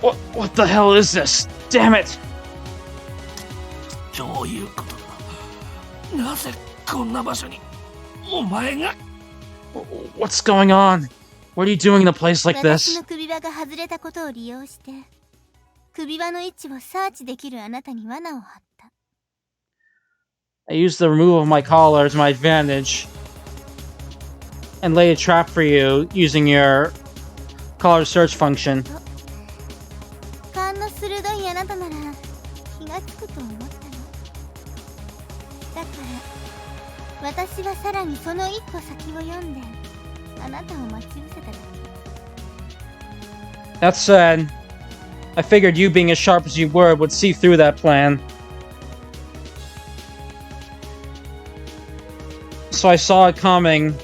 What the hell is this? Damn it! What's going on? What are you doing in a place like this? 私の首輪が外れたことを利用して、首輪の位置をサーチできるあなたに罠を張った。I used the removal of my collar to my advantage and laid a trap for you using your collar search function. 勘の鋭いあなたなら気がつくと思ったの。だから私はさらにその一歩先を読んであなたを待ち伏せただけ。That said, I figured you being as sharp as you were would see through that plan. So I saw it coming,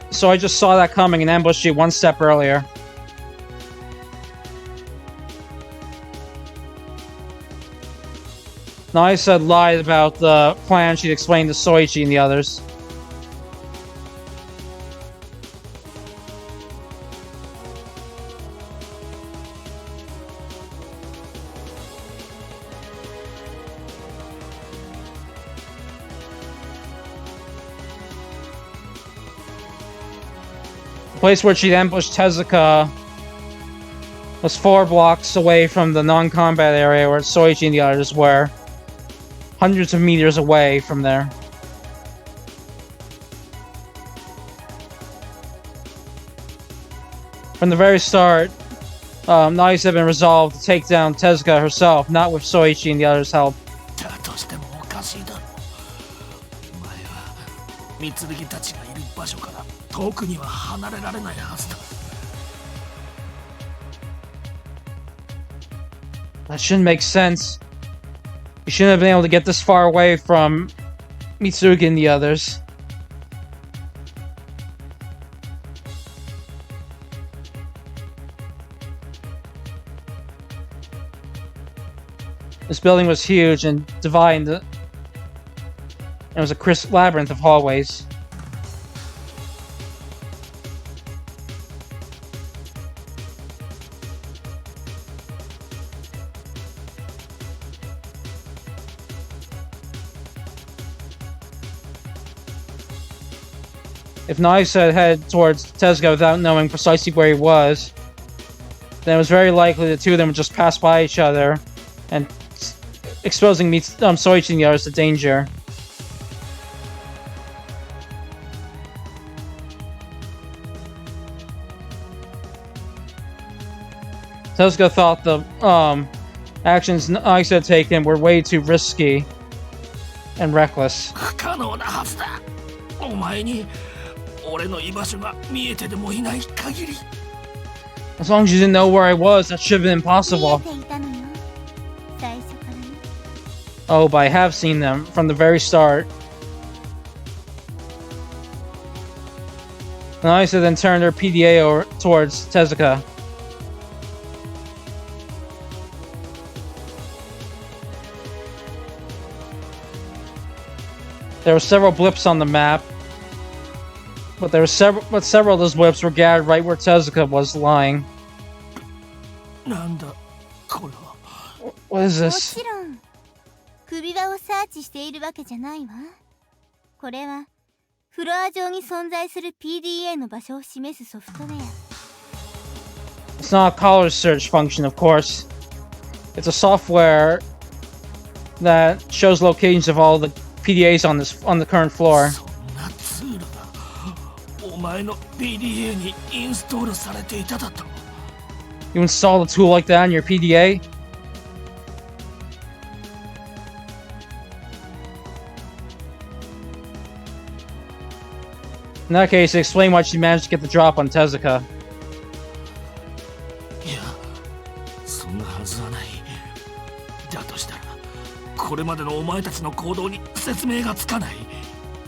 so I just saw that coming and ambushed you 1 step earlier. Nagisa lied about the plan she'd explained to Soichi and the others. The place where she'd ambushed Tezuka was 4 blocks away from the non-combat area where Soichi and the others were. Hundreds of meters away from there. From the very start, Nagisa had been resolved to take down Tezuka herself, not with Soichi and the others' help. That shouldn't make sense. You shouldn't have been able to get this far away from Mitsurugi and the others. This building was huge and divided. It was a crisp labyrinth of hallways. If Nagisa had headed towards Tezuka without knowing precisely where he was, then it was very likely the two of them would just pass by each other and exposing Soichi and the others to danger. Tezuka thought the actions Nagisa had taken were way too risky and reckless. As long as you didn't know where I was, that should have been impossible. Oh, but I have seen them from the very start. Nagisa then turned her PDA over towards Tezuka. There were several blips on the map, but several of those blips were gathered right where Tezuka was lying. なんだこれは。 What is も this? ちろん首輪をサーチしているわけじゃないわ。これはフロア上に存在する PDA の場所を示すソフトウェア。 It's not a color search function, of course. It's a software that shows locations of all the PDAs on the current floor. そんなツールがお前の PDA にインストールされていただと。 You install a tool like that on your PDA? In that case, explain why she managed to get the drop on Tezuka. いや、そんなはずはない。だとしたら、これまでのお前たちの行動に説明がつかない。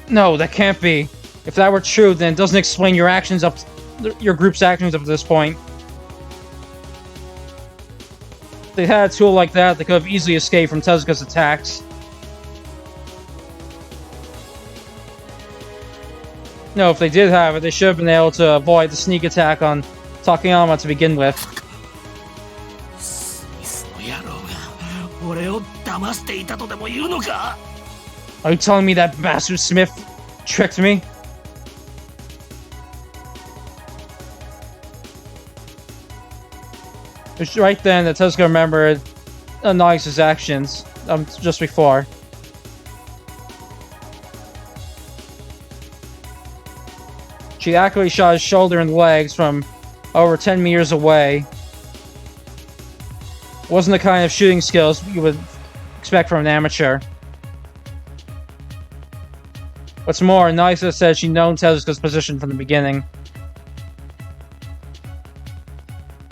No, that can't be. If that were true, then it doesn't explain your actions your group's actions up to this point. If they had a tool like that, they could have easily escaped from Tezuka's attacks. No, if they did have it, they should have been able to avoid the sneak attack on Takayama to begin with. スミスの野郎が俺を騙していたとでも言うのか？ Are you telling me that bastard Smith tricked me? It was right then that Tezuka remembered Nagisa's actions just before. She accurately shot his shoulder and legs from over 10 meters away. Wasn't the kind of shooting skills you would expect from an amateur. What's more, Nagisa said she'd known Tezuka's position from the beginning.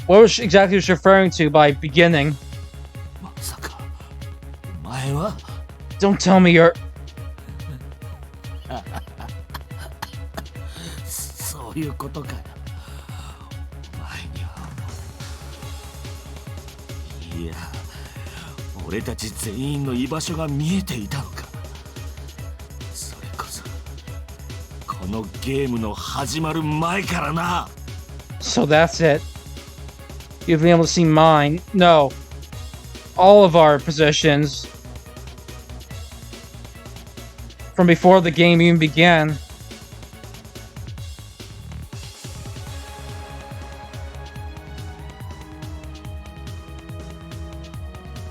What was exactly was she referring to by beginning? まさかお前は Don't tell me you're... そういうことかよ。お前には。いや、俺たち全員の居場所が見えていたのか。それこそこのゲームの始まる前からな。 So that's it. You've been able to see mine. No. All of our positions. From before the game even began.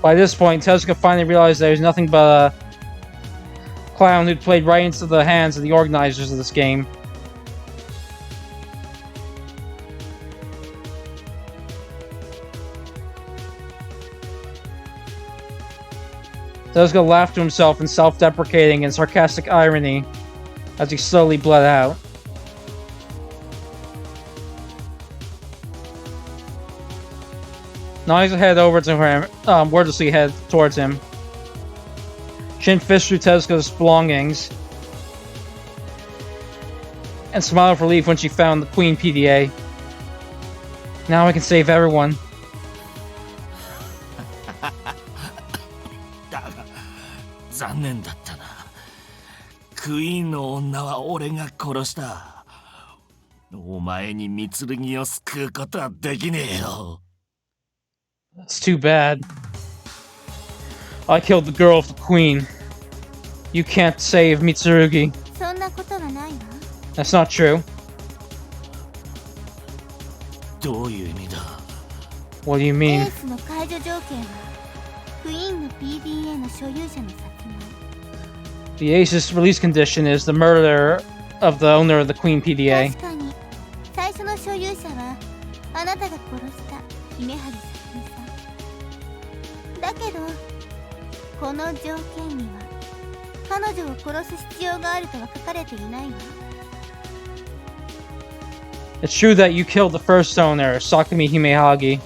By this point, Tezuka finally realized that he was nothing but a clown who'd played right into the hands of the organizers of this game. Tezuka laughed to himself in self-deprecating and sarcastic irony as he slowly bled out. Nagisa headed over to him, wordlessly headed towards him. Shin fished through Tezuka's belongings and smiled with relief when she found the Queen PDA. Now I can save everyone. だが残念だったな。クイーンの女は俺が殺した。お前に御剣を救うことはできねえよ。 It's too bad. I killed the girl of the queen. You can't save Mitsurugi. そんなことはないわ。 That's not true. どういう意味だ？ What do you エ mean? ースの解除条件はクイーンの PDA の所有者の殺害。 The Ace's release condition is the murder of the owner of the Queen PDA. 確かに最初の所有者はあなたが殺した姫春さんさ。だけどこの条件には彼女を殺す必要があるとは書かれていないわ。 It's true that you killed the first owner, Sakumi Himehagi.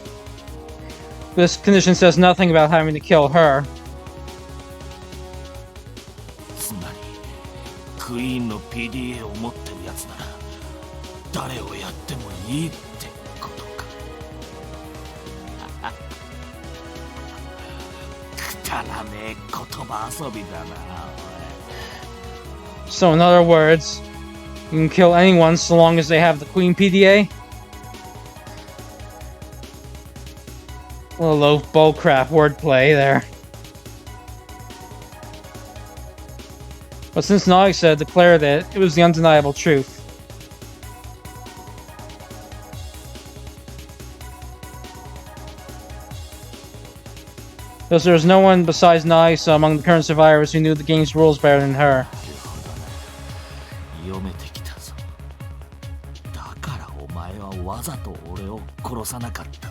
This condition says nothing about having to kill her. つまりクイーンの PDA を持ってるやつなら誰をやってもいいってことか。くだらねえ言葉遊びだな。 So in other words, you can kill anyone so long as they have the Queen PDA? A little bullcrap wordplay there. But since Nagisa declared it, it was the undeniable truth. Thus there was no one besides Nagisa among the current survivors who knew the game's rules better than her. 読めてきたぞ。だからお前はわざと俺を殺さなかった。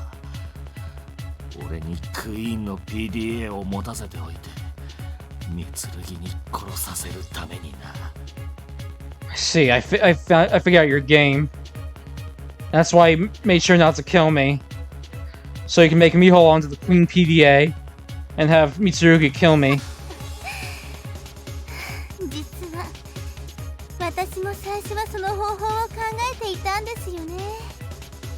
俺にクイーンの PDA を持たせておいて三剣に殺させるためにな。 I see, I figured out your game. That's why you made sure not to kill me. So you can make me hold on to the Queen PDA and have Mitsurugi kill me. 実は私も最初はその方法を考えていたんですよね。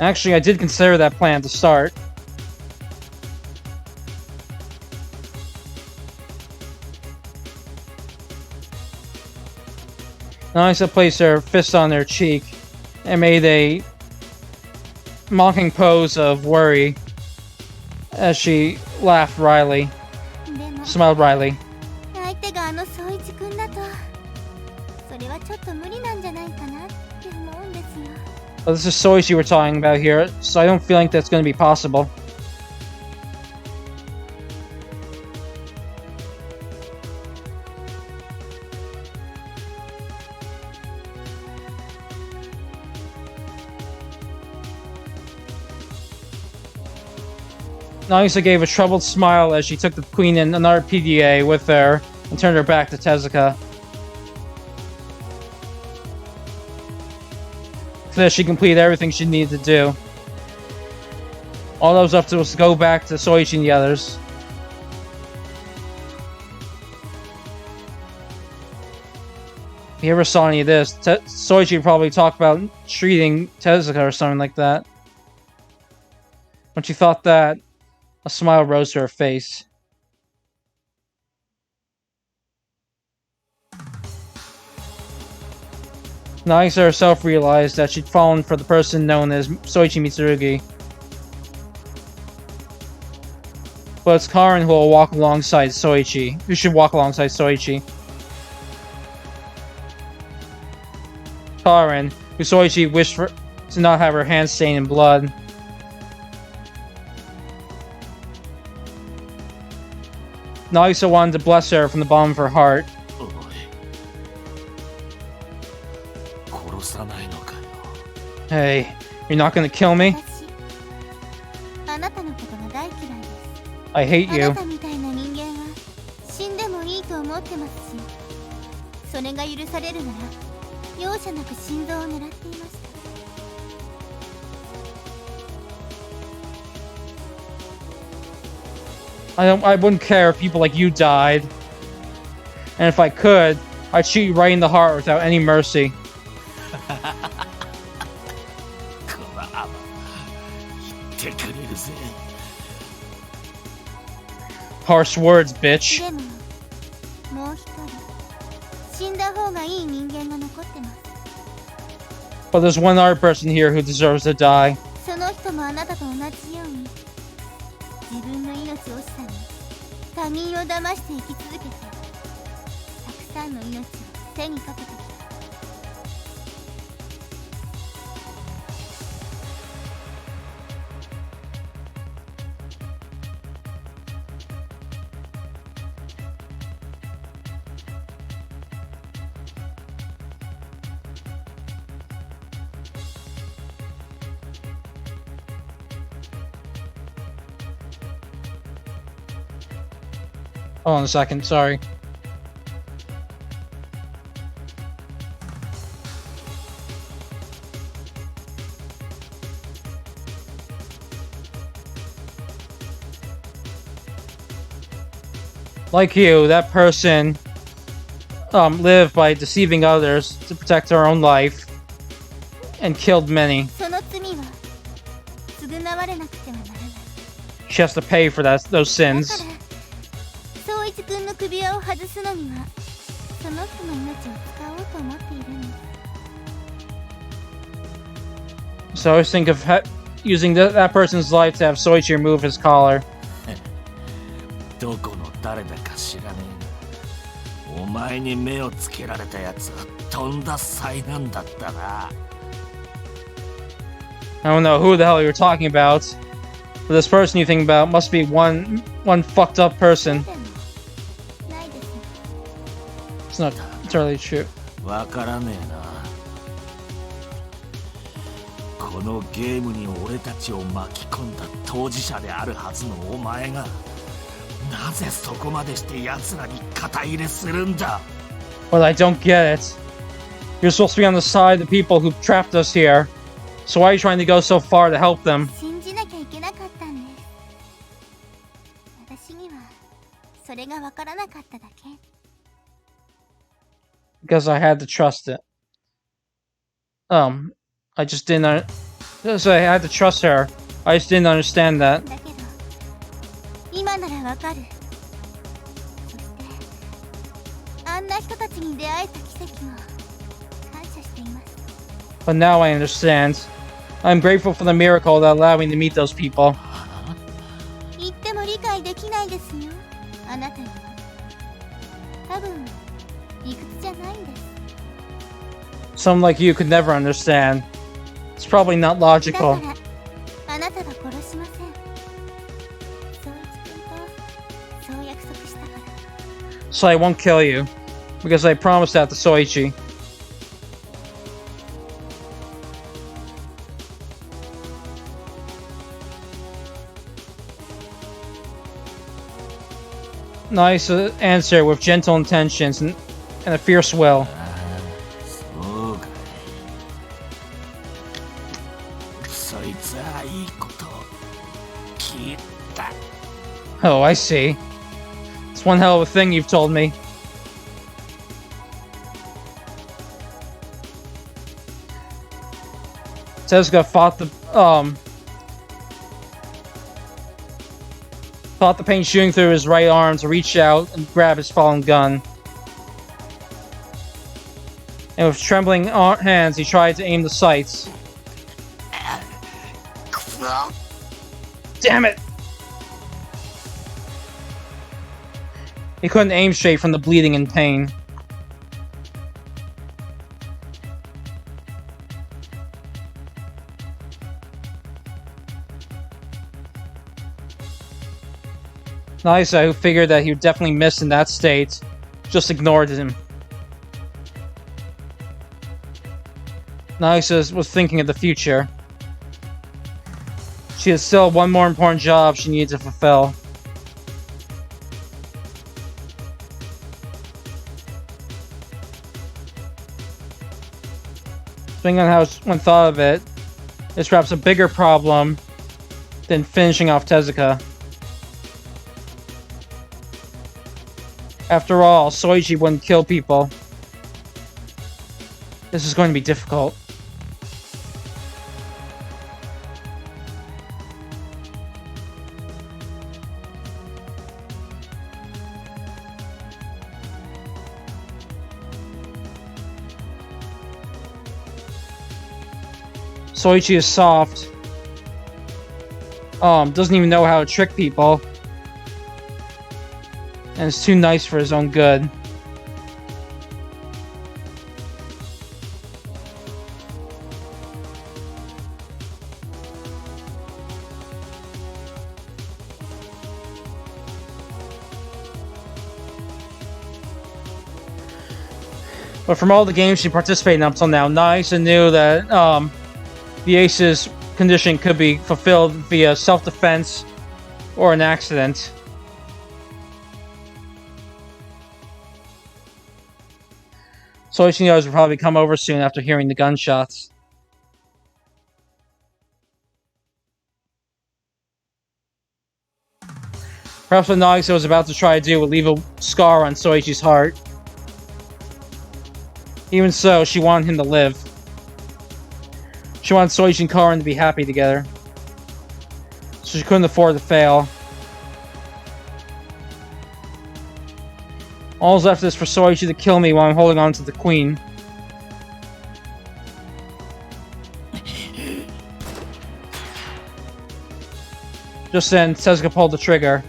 Actually, I did consider that plan to start. Nagisa placed her fist on their cheek and made a mocking pose of worry as she laughed wryly, でも smiled wryly. 相手が宗一くんだとそれはちょっと無理なんじゃないかなって思うんですよ。 Well, this is Soichi we're talking about here, so I don't feel like that's going to be possible. Nagisa gave a troubled smile as she took the queen and another PDA with her and turned her back to Tezuka. So that she completed everything she needed to do. All that was up to was to go back to Soichi and the others. If you ever saw any of this, Soichi would probably talk about treating Tezuka or something like that. When she thought that, a smile rose to her face. Nagisa herself realized that she'd fallen for the person known as Soichi Mitsurugi. But it's Karin who will walk alongside Soichi. Who should walk alongside Soichi. Karin, who Soichi wished to not have her hands stained in blood. Nagisa wanted to bless her from the bottom of her heart. おい、殺さないのかよ。 Hey, you're not gonna kill me? 私あなたのことが大嫌いです。 I hate あ you. なたみたいな人間は死んでもいいと思ってますし、それが許されるなら容赦なく心臓を狙っていました。 I wouldn't care if people like you died. And if I could, I'd shoot you right in the heart without any mercy. このアマ言ってくれるぜ。 Harsh words, bitch. でももう一人死んだ方がいい人間が残ってます。 But there's one other person here who deserves to die. その人もあなたと同じように自分の命を惜しさに他人を騙して生き続けてたくさんの命を手にかけてきた。 Hold on a second, sorry. Like you, that person live by deceiving others to protect her own life and killed many. その罪は償われなくてはならない。 She has to pay for those だ sins. から宗一君の首輪を外すのにはその人の命を使おうと思っているんです。 So I always think of using that person's life to have Soichi remove his collar. どこの誰だか知らねえが、お前に目をつけられたやつはとんだ災難だったな。 I don't know who the hell you're talking about, but this person you think about must be one fucked up person. でもないですね。 It's not entirely true. わからねえな。このゲームに俺たちを巻き込んだ当事者であるはずのお前が、なぜそこまでして奴らに肩入れするんだ。 But I don't get it. You're supposed to be on the side of the people who trapped us here. So why are you trying to go so far to help them? 信じなきゃいけなかったんです。私にはそれがわからなかっただけ。 Because I had to trust it. I just didn't. So I had to trust her. I just didn't understand that. だけど今ならわかる。そしてあんな人たちに出会えた奇跡を感謝しています。 But now I understand. I'm grateful for the miracle that allowed me to meet those people. 言っても理解できないですよ、あなたには。多分理屈じゃないんです。 Someone like you could never understand. It's probably not だ logical. からあなたは殺しません。宗一君とそう約束したから。 So I won't kill you. Because I promised that to Soichi. Nice answer with gentle intentions and a fierce will. そうかい。そいつはいいことを聞いた。 Oh, I see. It's one hell of a thing you've told me. Tezuka fought the pain shooting through his right arm to reach out and grab his fallen gun. And with trembling hands, he tried to aim the sights. Damn it! He couldn't aim straight from the bleeding and pain. Nagisa, who figured that he would definitely miss in that state, just ignored him. Nagisa was thinking of the future. She had still one more important job she needed to fulfill. Depending on how one thought of it, it's perhaps a bigger problem than finishing off Tezuka. After all, Soichi wouldn't kill people. This is going to be difficult. Soichi is soft. Doesn't even know how to trick people. And is too nice for his own good. But from all the games she participated in up till now, Nagisa knew that the Ace's condition could be fulfilled via self-defense or an accident. Soichi knows will probably come over soon after hearing the gunshots. Perhaps what Nagisa was about to try to do would leave a scar on Soichi's heart. Even so, she wanted him to live. She wanted Soichi and Karin to be happy together. So she couldn't afford to fail. All's left is for Soichi to kill me while I'm holding on to the queen. Just then, Tezuka pulled the trigger.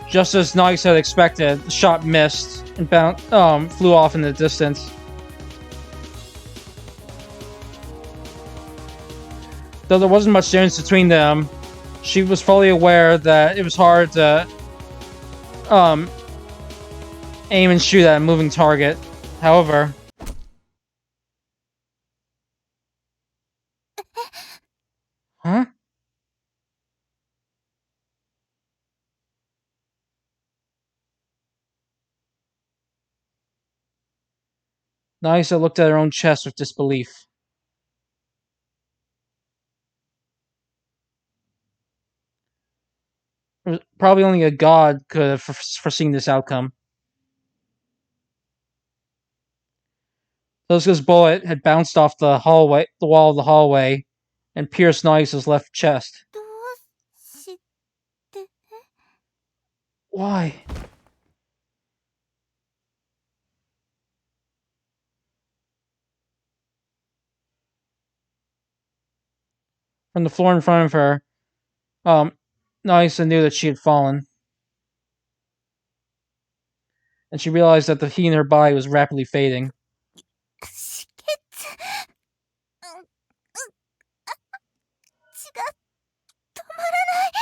Just as Nagisa had expected, the shot missed and flew off in the distance. Though there wasn't much difference between them, she was fully aware that it was hard to aim and shoot at a moving target. However, huh? Nagisa looked at her own chest with disbelief. Probably only a god could have foreseen this outcome. Tezuka's bullet had bounced off the wall of the hallway, and pierced Nagisa's left chest. どうして Why? From the floor in front of her, Nagisa knew that she had fallen. And she realized that the heat in her body was rapidly fading. 止血血が止まらない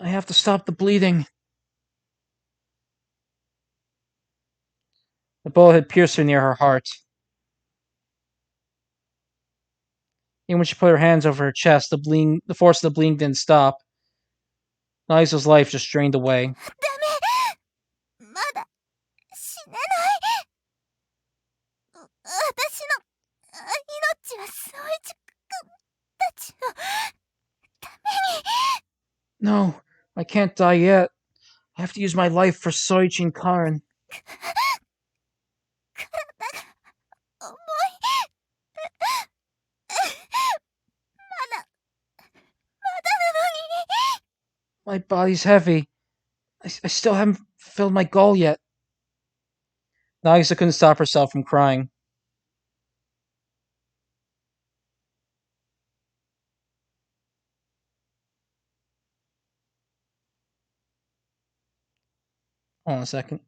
I have to stop the bleeding. The bullet had pierced her near her heart. Even when she put her hands over her chest, the force of the bleeding didn't stop. Nagisa's life just drained away. ダメまだ死ねない私の命は宗一君たちのために No, I can't die yet. I have to use my life for Soichi and Karin. 重いまだなのに My body's heavy. I still haven't fulfilled my goal yet. Nagisa couldn't stop herself from crying. Hold on a second.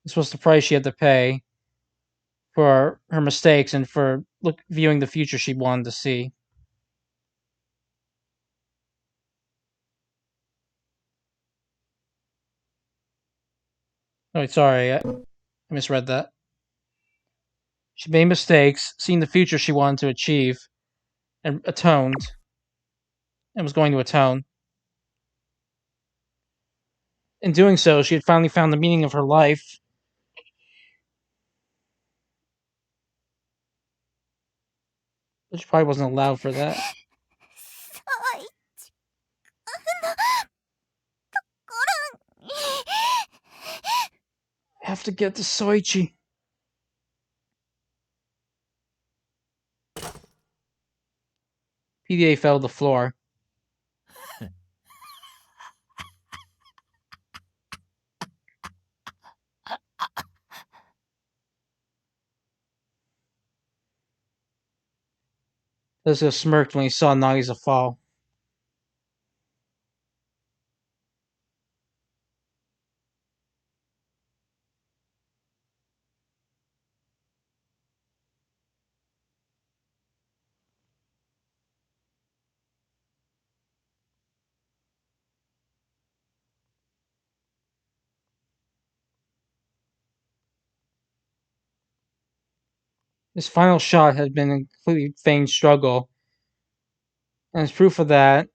This was the price she had to pay for her mistakes and for viewing the future she wanted to see. Oh, wait, sorry, I misread that. She made mistakes, seen the future she wanted to achieve, and atoned. And was going to atone. In doing so, she had finally found the meaning of her life. But she probably wasn't allowed for that. 宗一君のところに I have to get to Soichi. PDA fell to the floor. Tezuka smirked when he saw Nagisa fall. His final shot had been a completely feigned struggle. And as proof of that,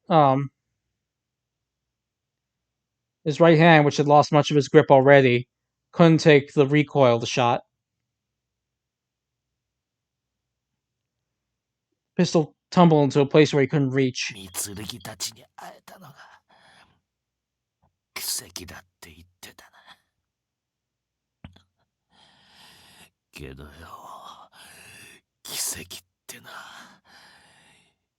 his right hand, which had lost much of its grip already, couldn't take the recoil of the shot. Pistol tumbled into a place where he couldn't reach. 三剣たちに会えたのが奇跡だって言ってたな。けどよ、奇跡ってな、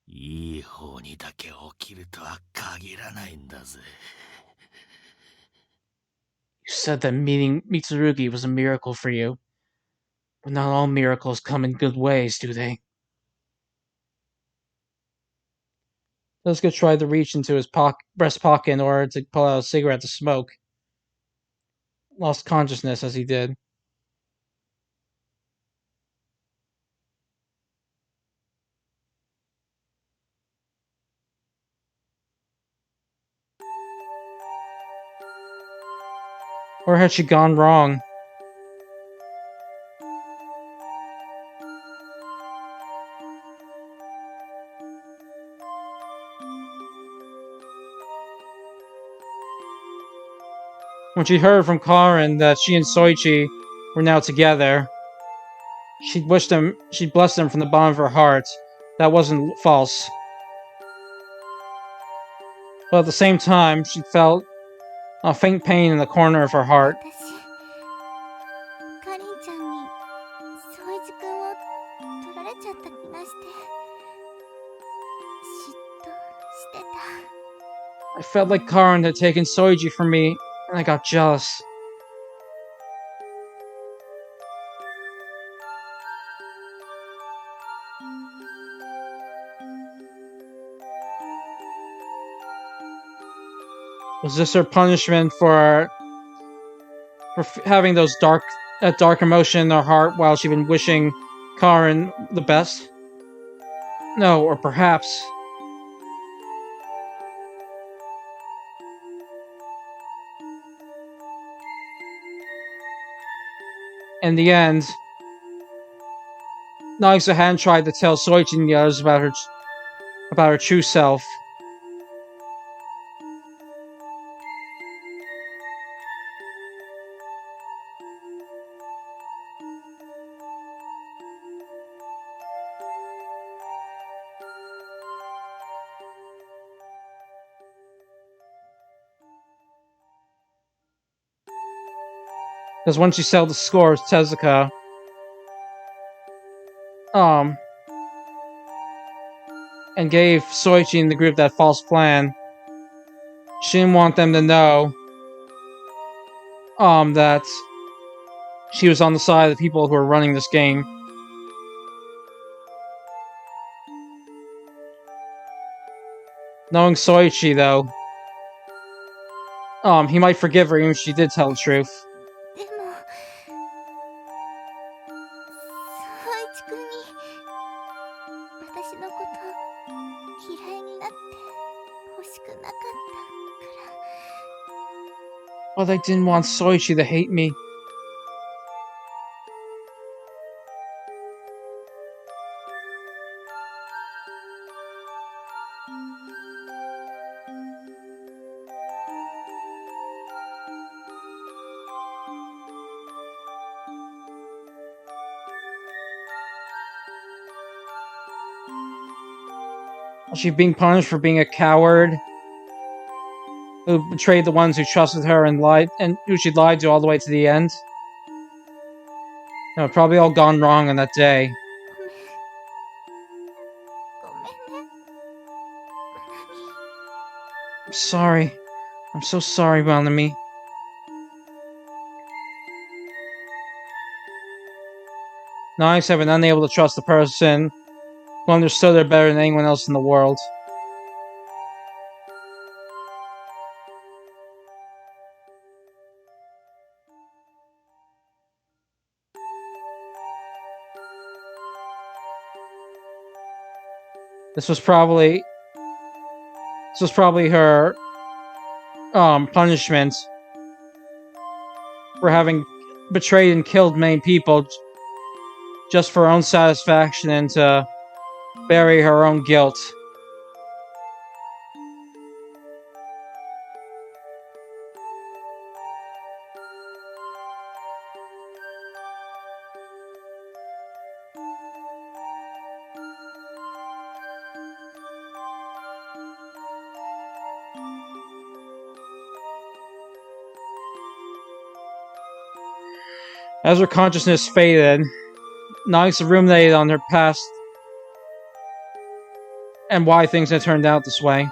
いい方にだけ起きるとは限らないんだぜ。You said that meeting Mitsurugi was a miracle for you. But not all miracles come in good ways, do they? Tezuka tried to reach into his breast pocket in order to pull out a cigarette to smoke. Lost consciousness as he did. Or had she gone wrong? When she heard from Karin that she and Soichi were now together, she'd blessed them from the bottom of her heart. That wasn't false. But at the same time, she felt a faint pain in the corner of her heart. 私かりんちゃんに宗一くんを取られちゃった気がして嫉妬してた。 I felt like Karin had taken Soichi from me, and I got jealous. Was this her punishment for having that dark emotion in her heart while she'd been wishing Karin the best? No, or perhaps... In the end, Nagisa hadn't tried to tell Soichi and the others about her true self. Because when she settled the score with Tezuka, and gave Soichi and the group that false plan, she didn't want them to know, that she was on the side of the people who were running this game. Knowing Soichi, though, he might forgive her even if she did tell the truth. でも宗一くんに私のこと嫌いになって欲しくなかったから。 But I didn't want Soichi to hate me. Was she being punished for being a coward who betrayed the ones who trusted her and who she lied to all the way to the end? No, probably all gone wrong on that day. ごめんね、マナミ。 I'm sorry. I'm so sorry, Manami. Knives have been unable to trust the person who understood her better than anyone else in the world. This was probably her punishment for having betrayed and killed many people just for her own satisfaction and to bury her own guilt. As her consciousness faded, Nagisa ruminated on her past and why things had turned out this way.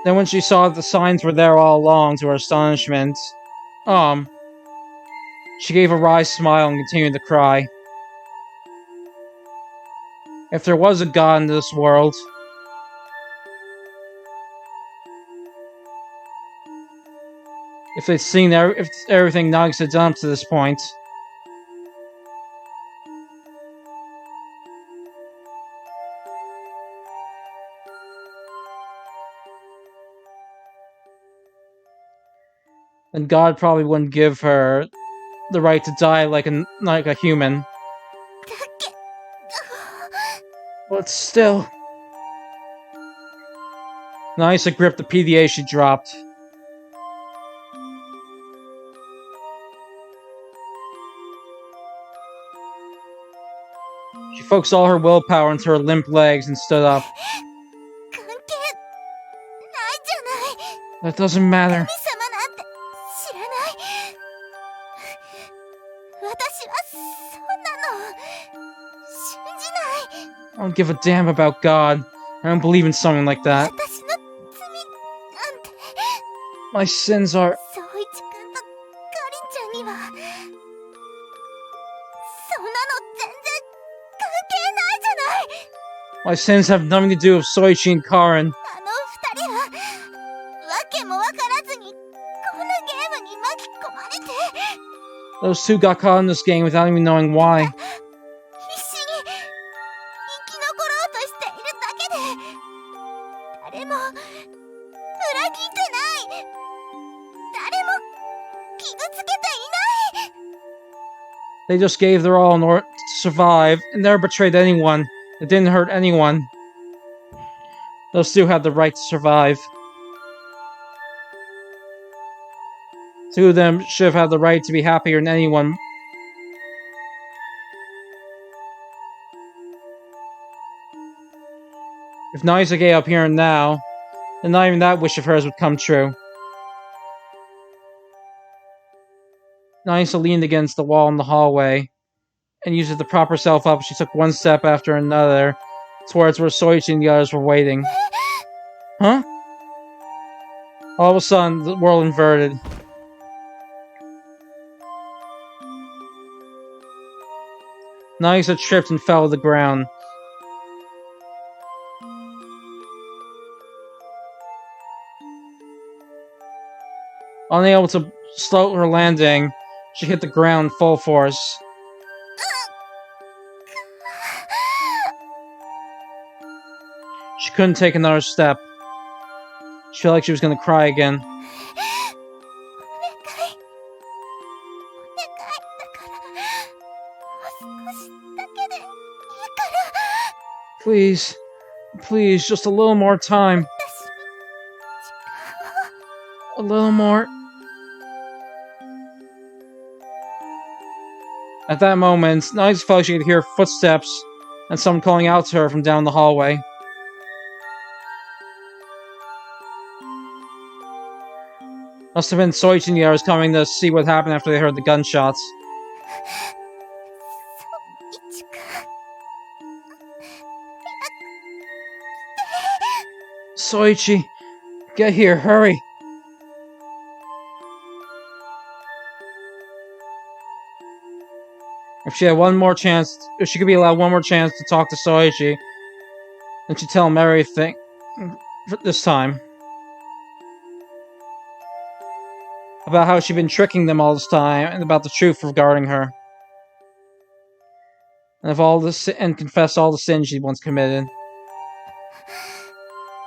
Then when she saw that the signs were there all along, to her astonishment, she gave a wry smile and continued to cry. If there was a god in this world, if they'd seen everything Nagisa had done up to this point, then God probably wouldn't give her the right to die like a human. But still, Nagisa gripped the PDA she dropped. She focused all her willpower into her limp legs and stood up. That doesn't matter. I don't give a damn about God. I don't believe in something like that. My sins are... My sins have nothing to do with Soichi and Karin. Those two got caught in this game without even knowing why. They just gave their all in order to survive, and never betrayed anyone. It didn't hurt anyone. Those two had the right to survive. Two of them should have had the right to be happier than anyone. If Nagisa gave up here and now, then not even that wish of hers would come true. Nagisa leaned against the wall in the hallway, and using the proper self-up, she took one step after another towards where Soichi and the others were waiting. Huh? All of a sudden, the world inverted. Nagisa tripped and fell to the ground. Unable to slow her landing, she hit the ground full force. She couldn't take another step. She felt like she was going to cry again. Please, please, just a little more time. A little more. At that moment, Nagisa felt like she could hear footsteps and someone calling out to her from down the hallway. Must have been Soichi and the others coming to see what happened after they heard the gunshots. Soichi, get here, hurry! If she had one more chance, if she could be allowed one more chance to talk to Soichi, then she'd tell him everything this time. about how she'd been tricking them all this time, and about the truth regarding her. And confess all the sins she'd once committed.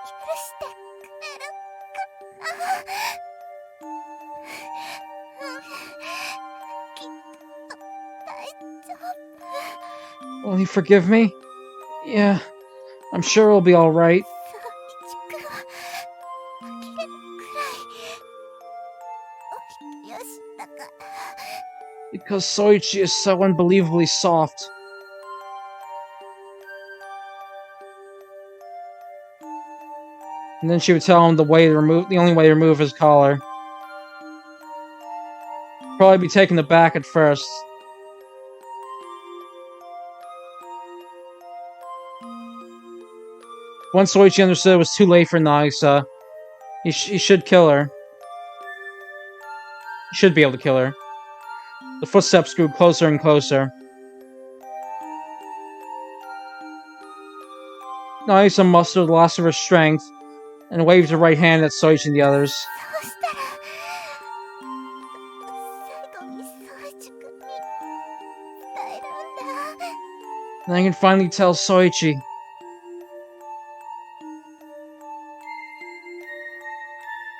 許してくれるかな。きっと大丈夫。 Will you forgive me? Yeah, I'm sure it'll be alright. 宗一君は呆れるくらいお人よしだから。 Because Soichi is so unbelievably soft. And then she would tell him the only way to remove his collar. Probably be taken aback at first. Once Soichi understood it was too late for Nagisa, he should kill her. He should be able to kill her. The footsteps grew closer and closer. Nagisa mustered the last of her strength and waved her right hand at Soichi and the others. そうしたら最後に宗一君に伝えるんだ。 And I can finally tell Soichi.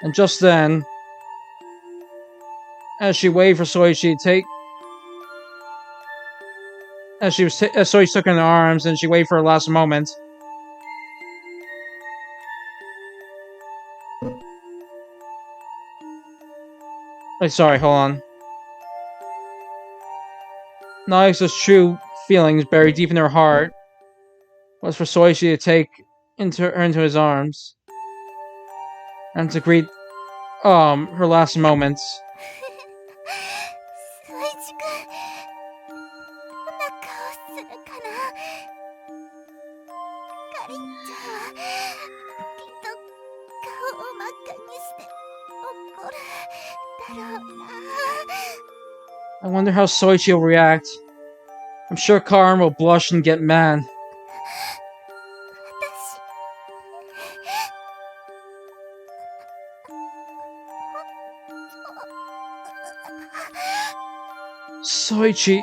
And just then, as she waved for Soichi to take, as Soichi took her in her arms and she waved for her last moment. Wait, sorry, hold on. Nagisa's true feelings buried deep in her heart was for Soichi to take her into his arms and to greet her last moments. 宗一君どんな顔するかな。かりんちゃんはきっと顔を真っ赤にして怒るだろうな。 I wonder how Soichi will react. I'm sure Karin will blush and get mad. 私 Soichi,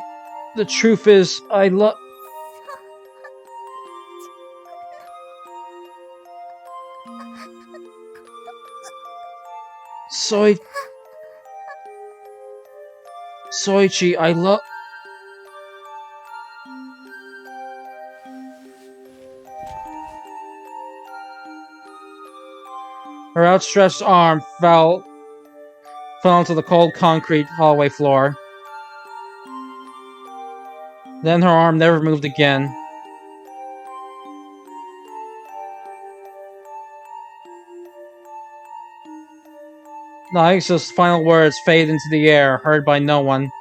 the truth is, I love... Soichi, I love... Her outstretched arm fell onto the cold concrete hallway floor. Then her arm never moved again. Nagisa's final words faded into the air, heard by no one.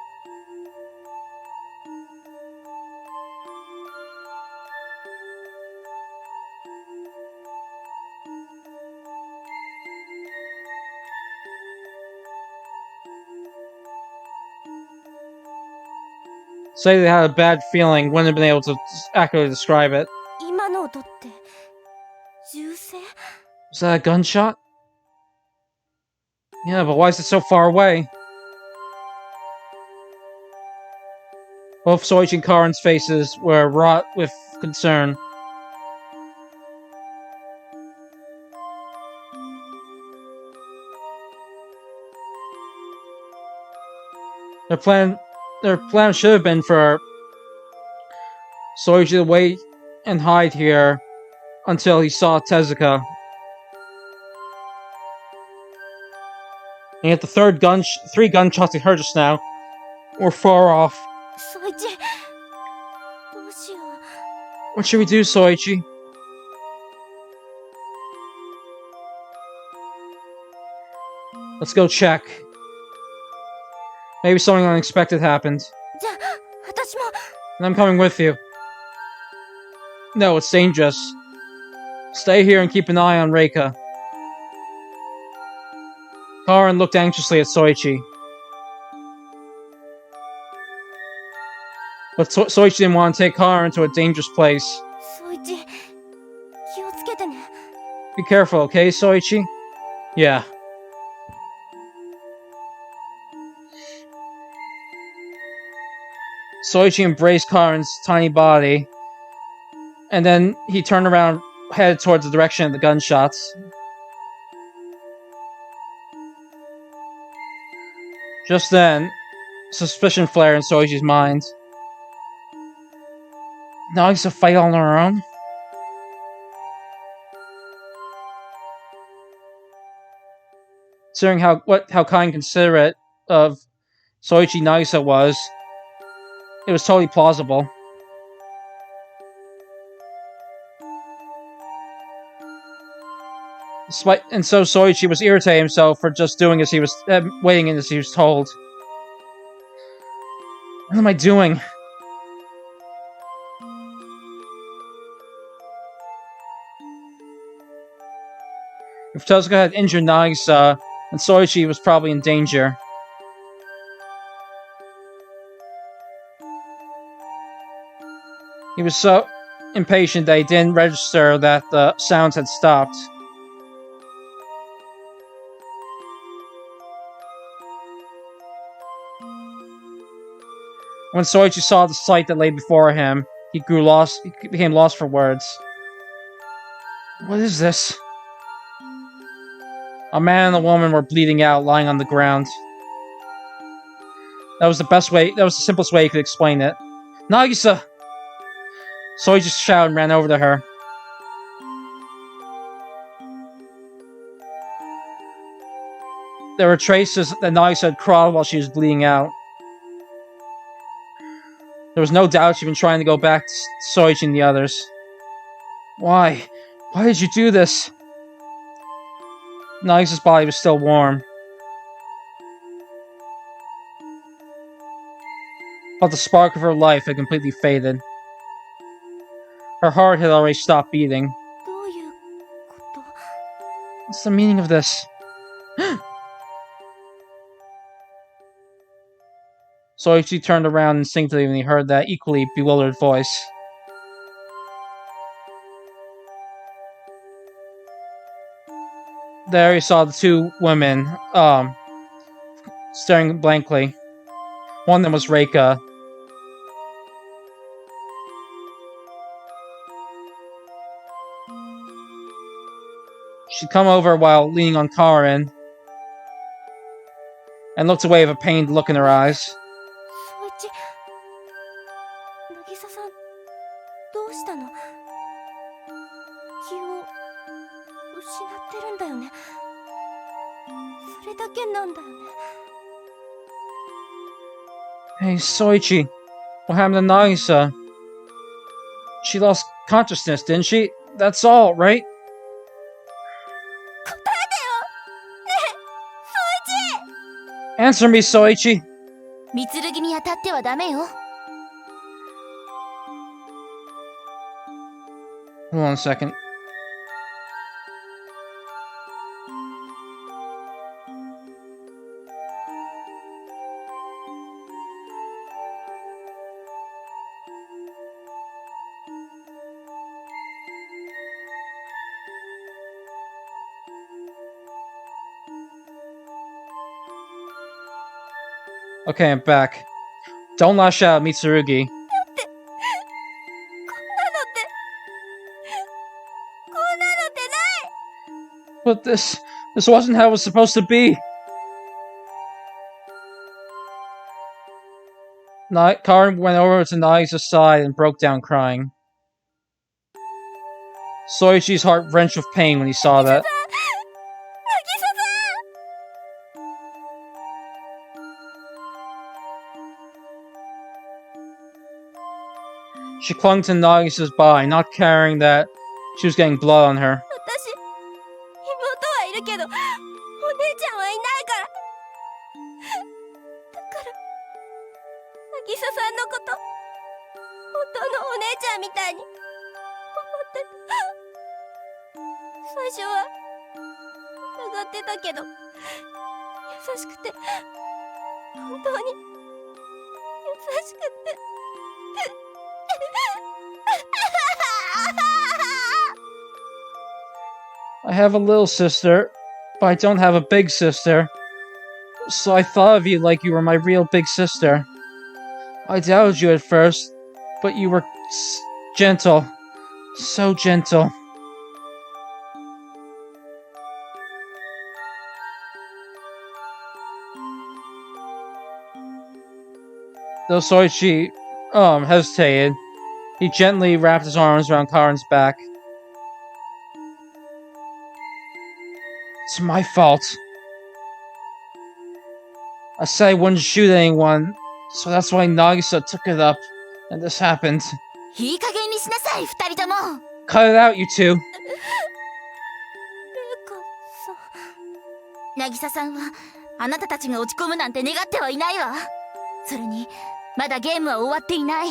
Say they had a bad feeling, wouldn't have been able to accurately describe it. 今の音って銃声？ Was that a gunshot? Yeah, but why is it so far away? Both Soichi and Karin's faces were wrought with concern. Their plan should have been for Soichi to wait and hide here until he saw Tezuka. And yet the three gunshots he heard just now were far off. 宗一どうしよう。 What should we do, Soichi? Let's go check. Maybe something unexpected happened. じゃあ私も。 And I'm coming with you. No, it's dangerous. Stay here and keep an eye on Reika. Karin looked anxiously at Soichi. But Soichi didn't want to take Karin to a dangerous place. 宗一気をつけてね。 Be careful, okay, Soichi? Yeah. Soichi embraced Karin's tiny body, and then he turned around, headed towards the direction of the gunshots. Just then, suspicion flared in Soichi's mind. Nagisa fight on her own? Considering how kind and considerate of Soichi Nagisa was, it was totally plausible. And so Soichi was irritating himself for just doing as he was waiting as he was told. What am I doing? If Tezuka had injured Nagisa, then Soichi was probably in danger. He was so impatient that he didn't register that the sounds had stopped. When Soichi saw the sight that lay before him, he became lost for words. What is this? A man and a woman were bleeding out, lying on the ground. That was the simplest way he could explain it. Nagisa! Soichi shouted and ran over to her. There were traces that Nagisa had crawled while she was bleeding out. There was no doubt she'd been trying to go back to Soichi and the others. Why? Why did you do this? Nagisa's body was still warm. But the spark of her life had completely faded. Her heart had already stopped beating. What's the meaning of this? Soichi turned around instinctively when he heard that equally bewildered voice. There he saw the two women, staring blankly. One of them was Reika. She'd come over while leaning on Karin, and looked away with a pained look in her eyes. Hey, Soichi, what happened to Nagisa? She lost consciousness, didn't she? That's all, right? Answer me, Soichi! 御剣に当たってはダメよ。 Hold on a second. Okay, I'm back. Don't lash out, Mitsurugi. But this wasn't how it was supposed to be. Karin went over to Nagisa's side and broke down crying. Soichi's heart wrenched with pain when he saw that. She clung to Nagisa's body, not caring that she was getting blood on her. I have a little sister, but I don't have a big sister. So I thought of you like you were my real big sister. I doubted you at first, but you were gentle. So gentle. Though Soichi, hesitated, he gently wrapped his arms around Karen's back. It's my fault. I said I wouldn't shoot anyone, so that's why Nagisa took it up, and this happened. いい加減にしなさい、二人とも。Cut it out, you two. 渚さんはあなたたちが落ち込むなんて願ってはいないわ。それにまだゲームは終わっていない。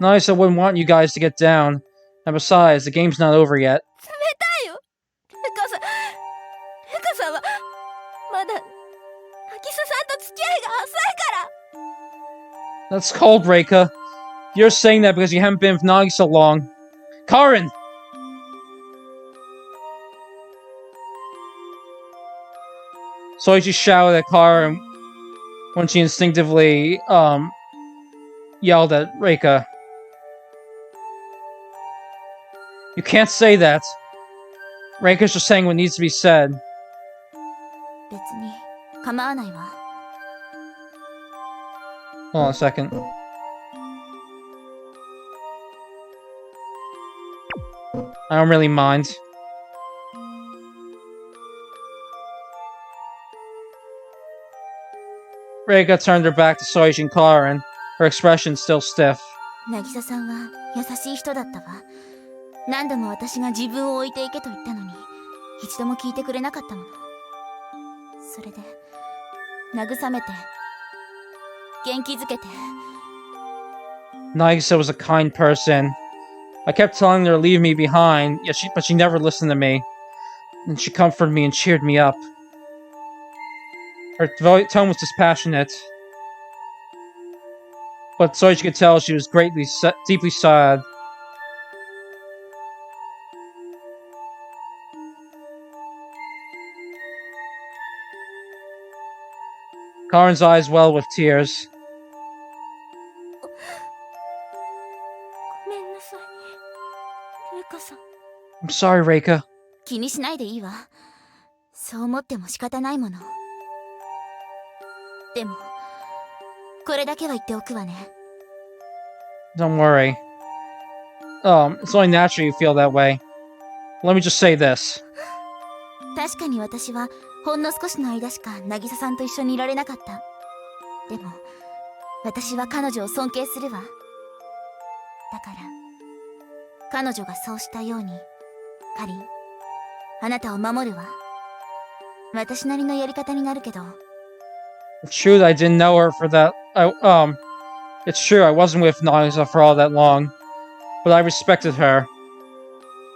Nagisa wouldn't want you guys to get down, and besides, the game's not over yet. 冷たいよ。レカさんはまだ渚さんと付き合いが浅いから。 That's cold, Reika. You're saying that because you haven't been with Nagisa long. Karen! Soichi shouted at Karen when she instinctively, yelled at Reika. You can't say that. Reika's just saying what needs to be said. 別に構わないわ。 Hold on a second. I don't really mind. Reika turned her back to Soichi and Karen, her expression still stiff. 渚さんは優しい人だったわ。何度も私が自分を置いていけと言ったのに、一度も聞いてくれなかったもの。それで慰めて、元気づけて。 Nagisa was a kind person. I kept telling her to leave me behind, but she never listened to me. And she comforted me and cheered me up. Her tone was dispassionate, but Soichi could tell she was deeply sad. Karen's eyes welled with tears. ごめんなさい、レカさん。 I'm sorry, Reika. 気にしないでいいわ。そう思っても仕方ないもの。でもこれだけは言っておくわね。 Don't worry. It's only natural you feel that way. Let me just say this. 確かに私はほんの少しの間しか渚さんと一緒にいられなかった。でも私は彼女を尊敬するわ。だから彼女がそうしたように、カリン、あなたを守るわ。私なりのやり方になるけど。 It's true that I didn't know her for that. It's true I wasn't with Nagisa for all that long, but I respected her.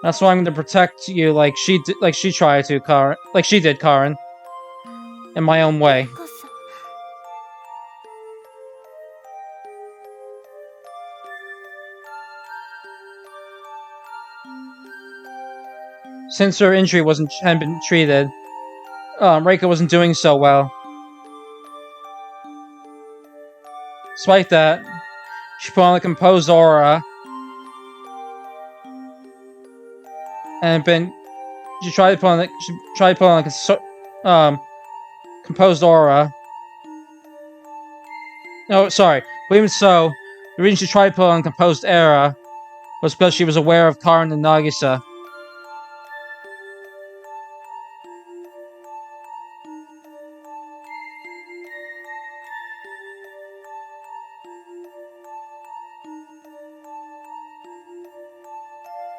That's why I'm going to protect you like she tried to, Karen. Like she did, Karen. In my own way. こそ Since her injury hadn't been treated, Reika wasn't doing so well. Despite that, she put on a composed aura, and she tried to put on a composed aura. No, sorry. But even so, the reason she tried to put on composed aura was because she was aware of Karen and Nagisa.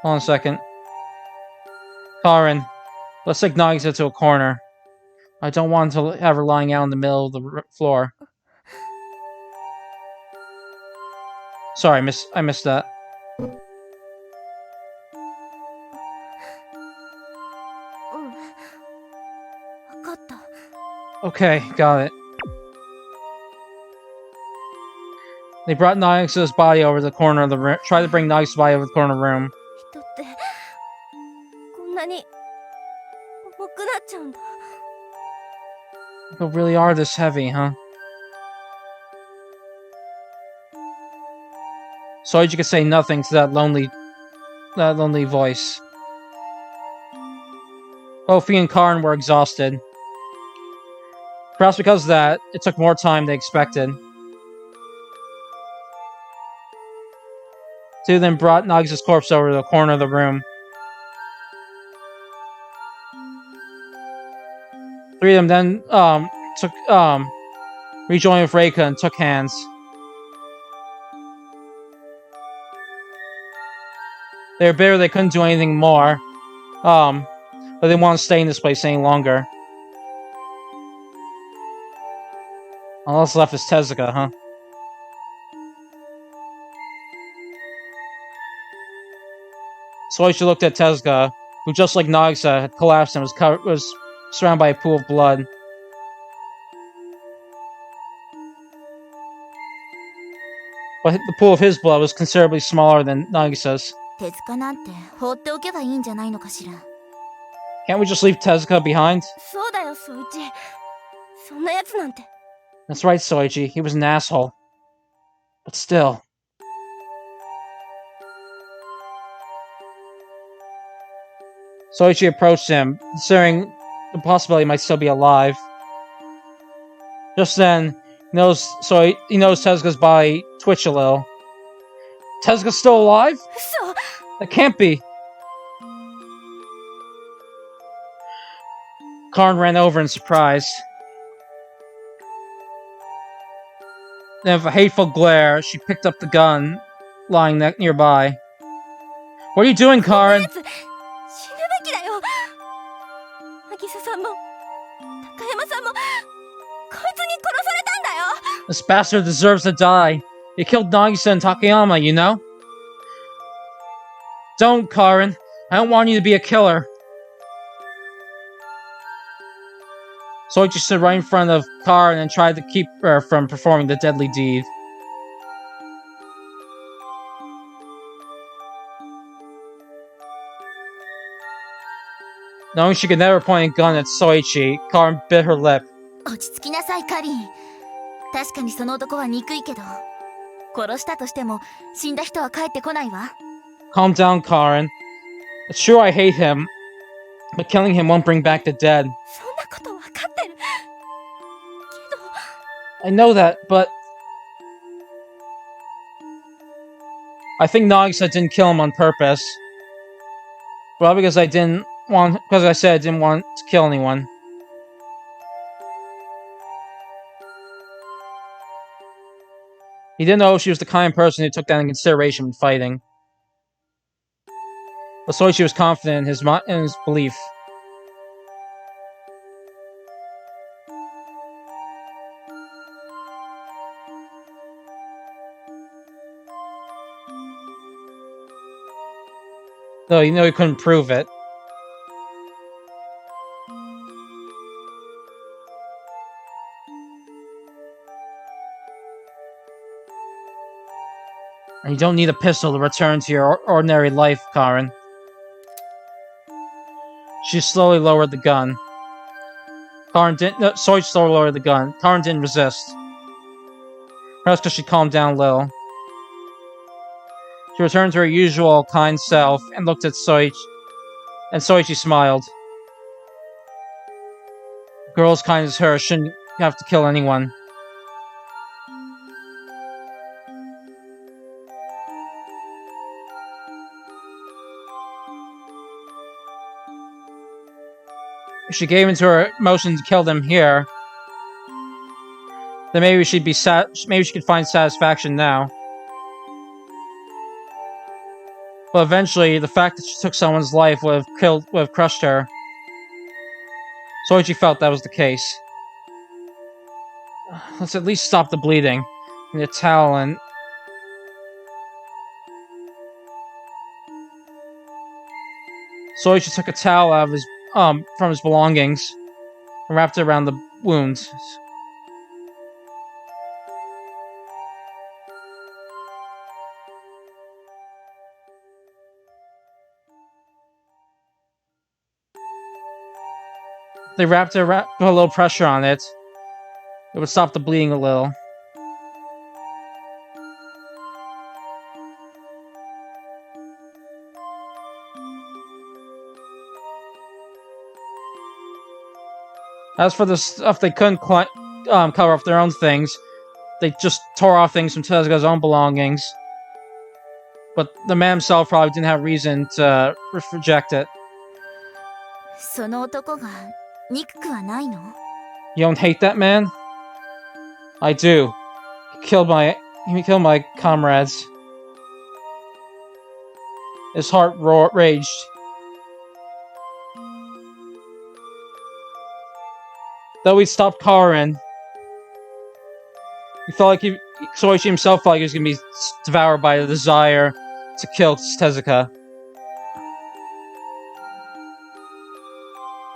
Hold on a second. Karen, let's take Nagisa to a corner. I don't want to have her lying out in the middle of the floor. Sorry, I missed that. 分かった。 Okay, got it. They brought Nagisa's body over to the corner of the room. Tried to bring Nagisa's body over to the corner of the room. 人ってこんなに重くなっちゃうんだ。 People really are this heavy, huh? Soichi could say nothing to that lonely voice. Both he and Karin were exhausted. Perhaps because of that, it took more time than expected. Two then brought Nagisa's corpse over to the corner of the room. Three of them then rejoined with Reika and took hands. They were bitter they couldn't do anything more, but they didn't want to stay in this place any longer. All that's left is Tezuka, huh? Soichi looked at Tezuka, who, just like Nagisa, had collapsed and was surrounded by a pool of blood. But the pool of his blood was considerably smaller than Nagisa's. 手塚なんて放っておけばいいんじゃないのかしら。 Can't we just leave Tezuka behind? そうだよ、ソイチ。そんなやつなんて。 That's right, Soichi. He was an asshole. But still. Soichi approached him, considering the possibility he might still be alive. Just then, he knows Tezuka's body twitch a little. Tezuka's still alive? 嘘。 That can't be. Karin ran over in surprise. Then, with a hateful glare, she picked up the gun lying nearby. What are you doing, Karin? 死ぬべきだよ。渚さんも高山さんもこいつに殺されたんだよ。 This bastard deserves to die. He killed Nagisa and Takayama, you know? Don't, Karin. I don't want you to be a killer. Soichi stood right in front of Karin and tried to keep her from performing the deadly deed. Knowing she could never point a gun at Soichi, Karin bit her lip. 落ち着きなさい、カリン。確かにその男は憎いけど、殺したとしても死んだ人は帰ってこないわ。 Calm down, Karin. It's true I hate him, but killing him won't bring back the dead. そんなことわかってる。けど。 I know that, but... I think Nagisa didn't kill him on purpose. Well, because I said I didn't want to kill anyone. He didn't know she was the kind of person who took that into consideration when fighting. But Soichi was confident in his belief. Though you know he couldn't prove it. And you don't need a pistol to return to your ordinary life, Karin. She slowly lowered the gun. Soichi slowly lowered the gun. Karin didn't resist. Perhaps because she calmed down a little. She returned to her usual kind self and looked at Soichi. And Soichi smiled. A girl as kind as her shouldn't have to kill anyone. If she gave into her emotion to kill them here, then maybe she'd be maybe she could find satisfaction now. But eventually, the fact that she took someone's life would have crushed her. Soichi felt that was the case. Let's at least stop the bleeding. Need a towel and... Soichi took a towel out of his from his belongings and wrapped it around the wounds. They put a little pressure on it. It would stop the bleeding a little. As for the stuff they couldn't cover up their own things, they just tore off things from Tezuka's own belongings. But the man himself probably didn't have reason to reject it. その男が憎くはないの？ You don't hate that man? I do. He killed my comrades. His heart raged. Though he stopped Karin, he felt like Soichi himself felt like he was going to be devoured by the desire to kill Tezuka.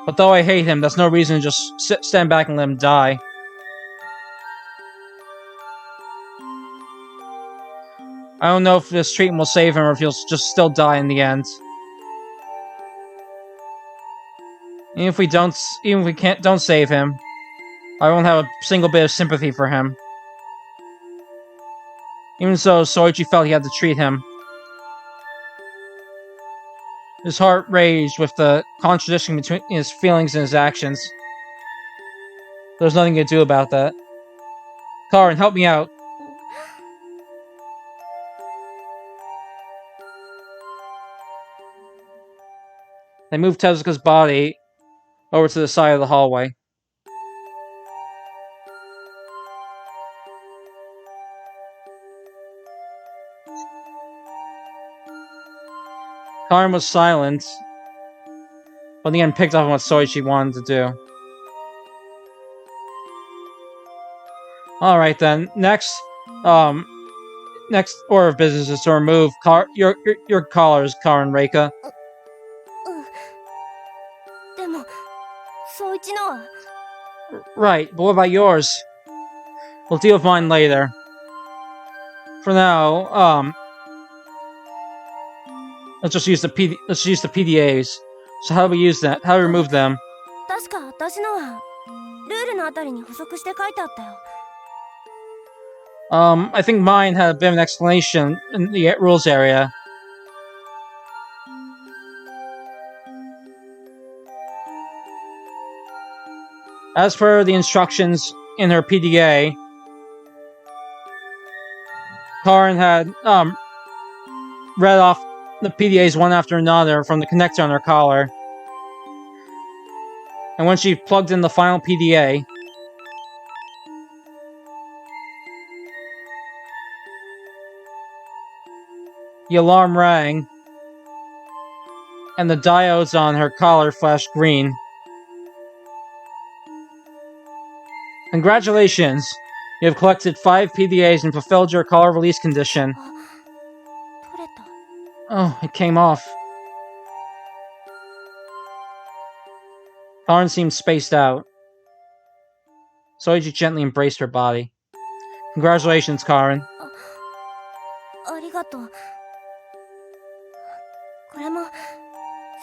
But though I hate him, that's no reason to just stand back and let him die. I don't know if this treatment will save him or if he'll just still die in the end. Even if we don't save him, I won't have a single bit of sympathy for him. Even so, Soichi felt he had to treat him. His heart raged with the contradiction between his feelings and his actions. There's nothing to do about that. Karin, help me out. They moved Tezuka's body over to the side of the hallway. Karin was silent, but again picked up on what Soichi wanted to do. Alright then, next order of business is to remove your collars, Karin Reika. でも、宗一のは。 Right, but what about yours? We'll deal with mine later. For now, let's just use the PDAs. So how do we use that? How do we remove them? 確か私のはルールのあたりに補足して書いてあったよ。 I think mine had a bit of an explanation in the rules area. As per the instructions in her PDA, Karin had read off the PDAs one after another from the connector on her collar. And when she plugged in the final PDA, the alarm rang, and the diodes on her collar flashed green. Congratulations! You have collected 5 PDAs and fulfilled your collar release condition. 取れた。 Oh, it came off. Karin seemed spaced out. Soichi gently embraced her body. Congratulations, Karin. ありがとう。これも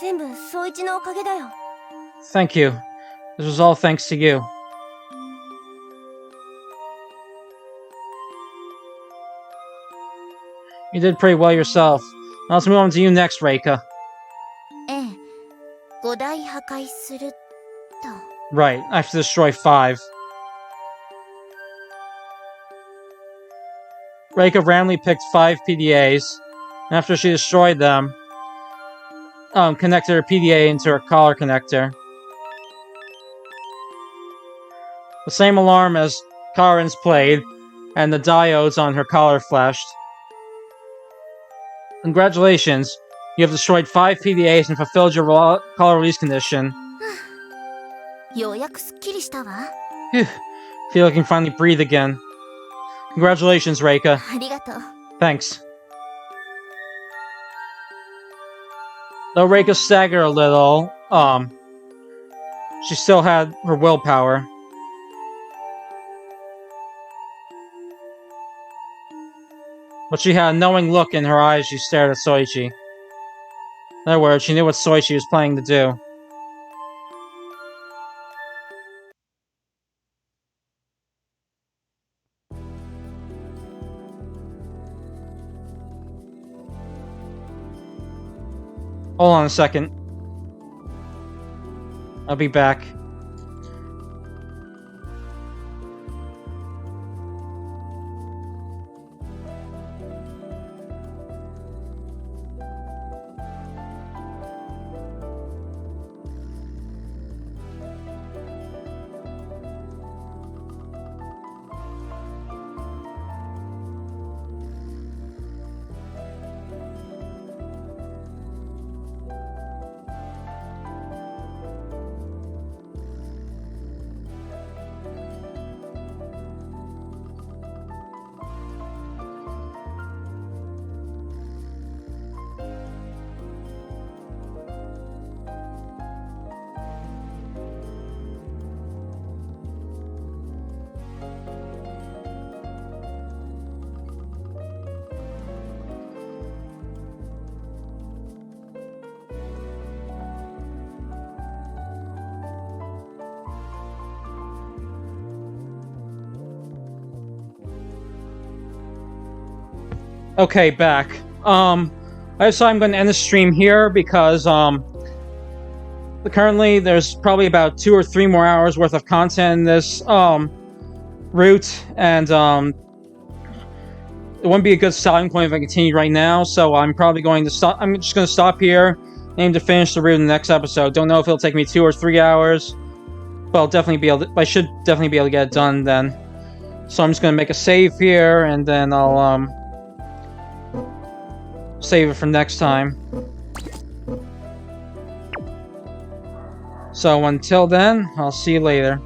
全部宗一のおかげだよ。 Thank you. This was all thanks to you. You did pretty well yourself. Now let's move on to you next, Reika. ええ。5台破壊すると。 Right, I have to destroy 5. Reika randomly picked 5 PDAs, and after she destroyed them, connected her PDA into her collar connector. The same alarm as Karin's played, and the diodes on her collar flashed. Congratulations, you have destroyed 5 PDAs and fulfilled your collar release condition. ようやくすっきりしたわ。 Phew, feel like I can finally breathe again. Congratulations, Reika. ありがとう。 Thanks. Though Reika staggered a little, she still had her willpower. But she had a knowing look in her eyes as she stared at Soichi. In other words, she knew what Soichi was planning to do. Hold on a second. I'll be back. Okay, back. I decided I'm going to end the stream here because, currently there's probably about 2 or 3 more hours worth of content in this, route, and, it wouldn't be a good stopping point if I continued right now, so I'm probably going to stop. I'm just going to stop here, aim to finish the route in the next episode. Don't know if it'll take me 2 or 3 hours, but I'll definitely be able to, I should definitely be able to get it done then. So I'm just going to make a save here, and then I'll, save it for next time. So until then, I'll see you later.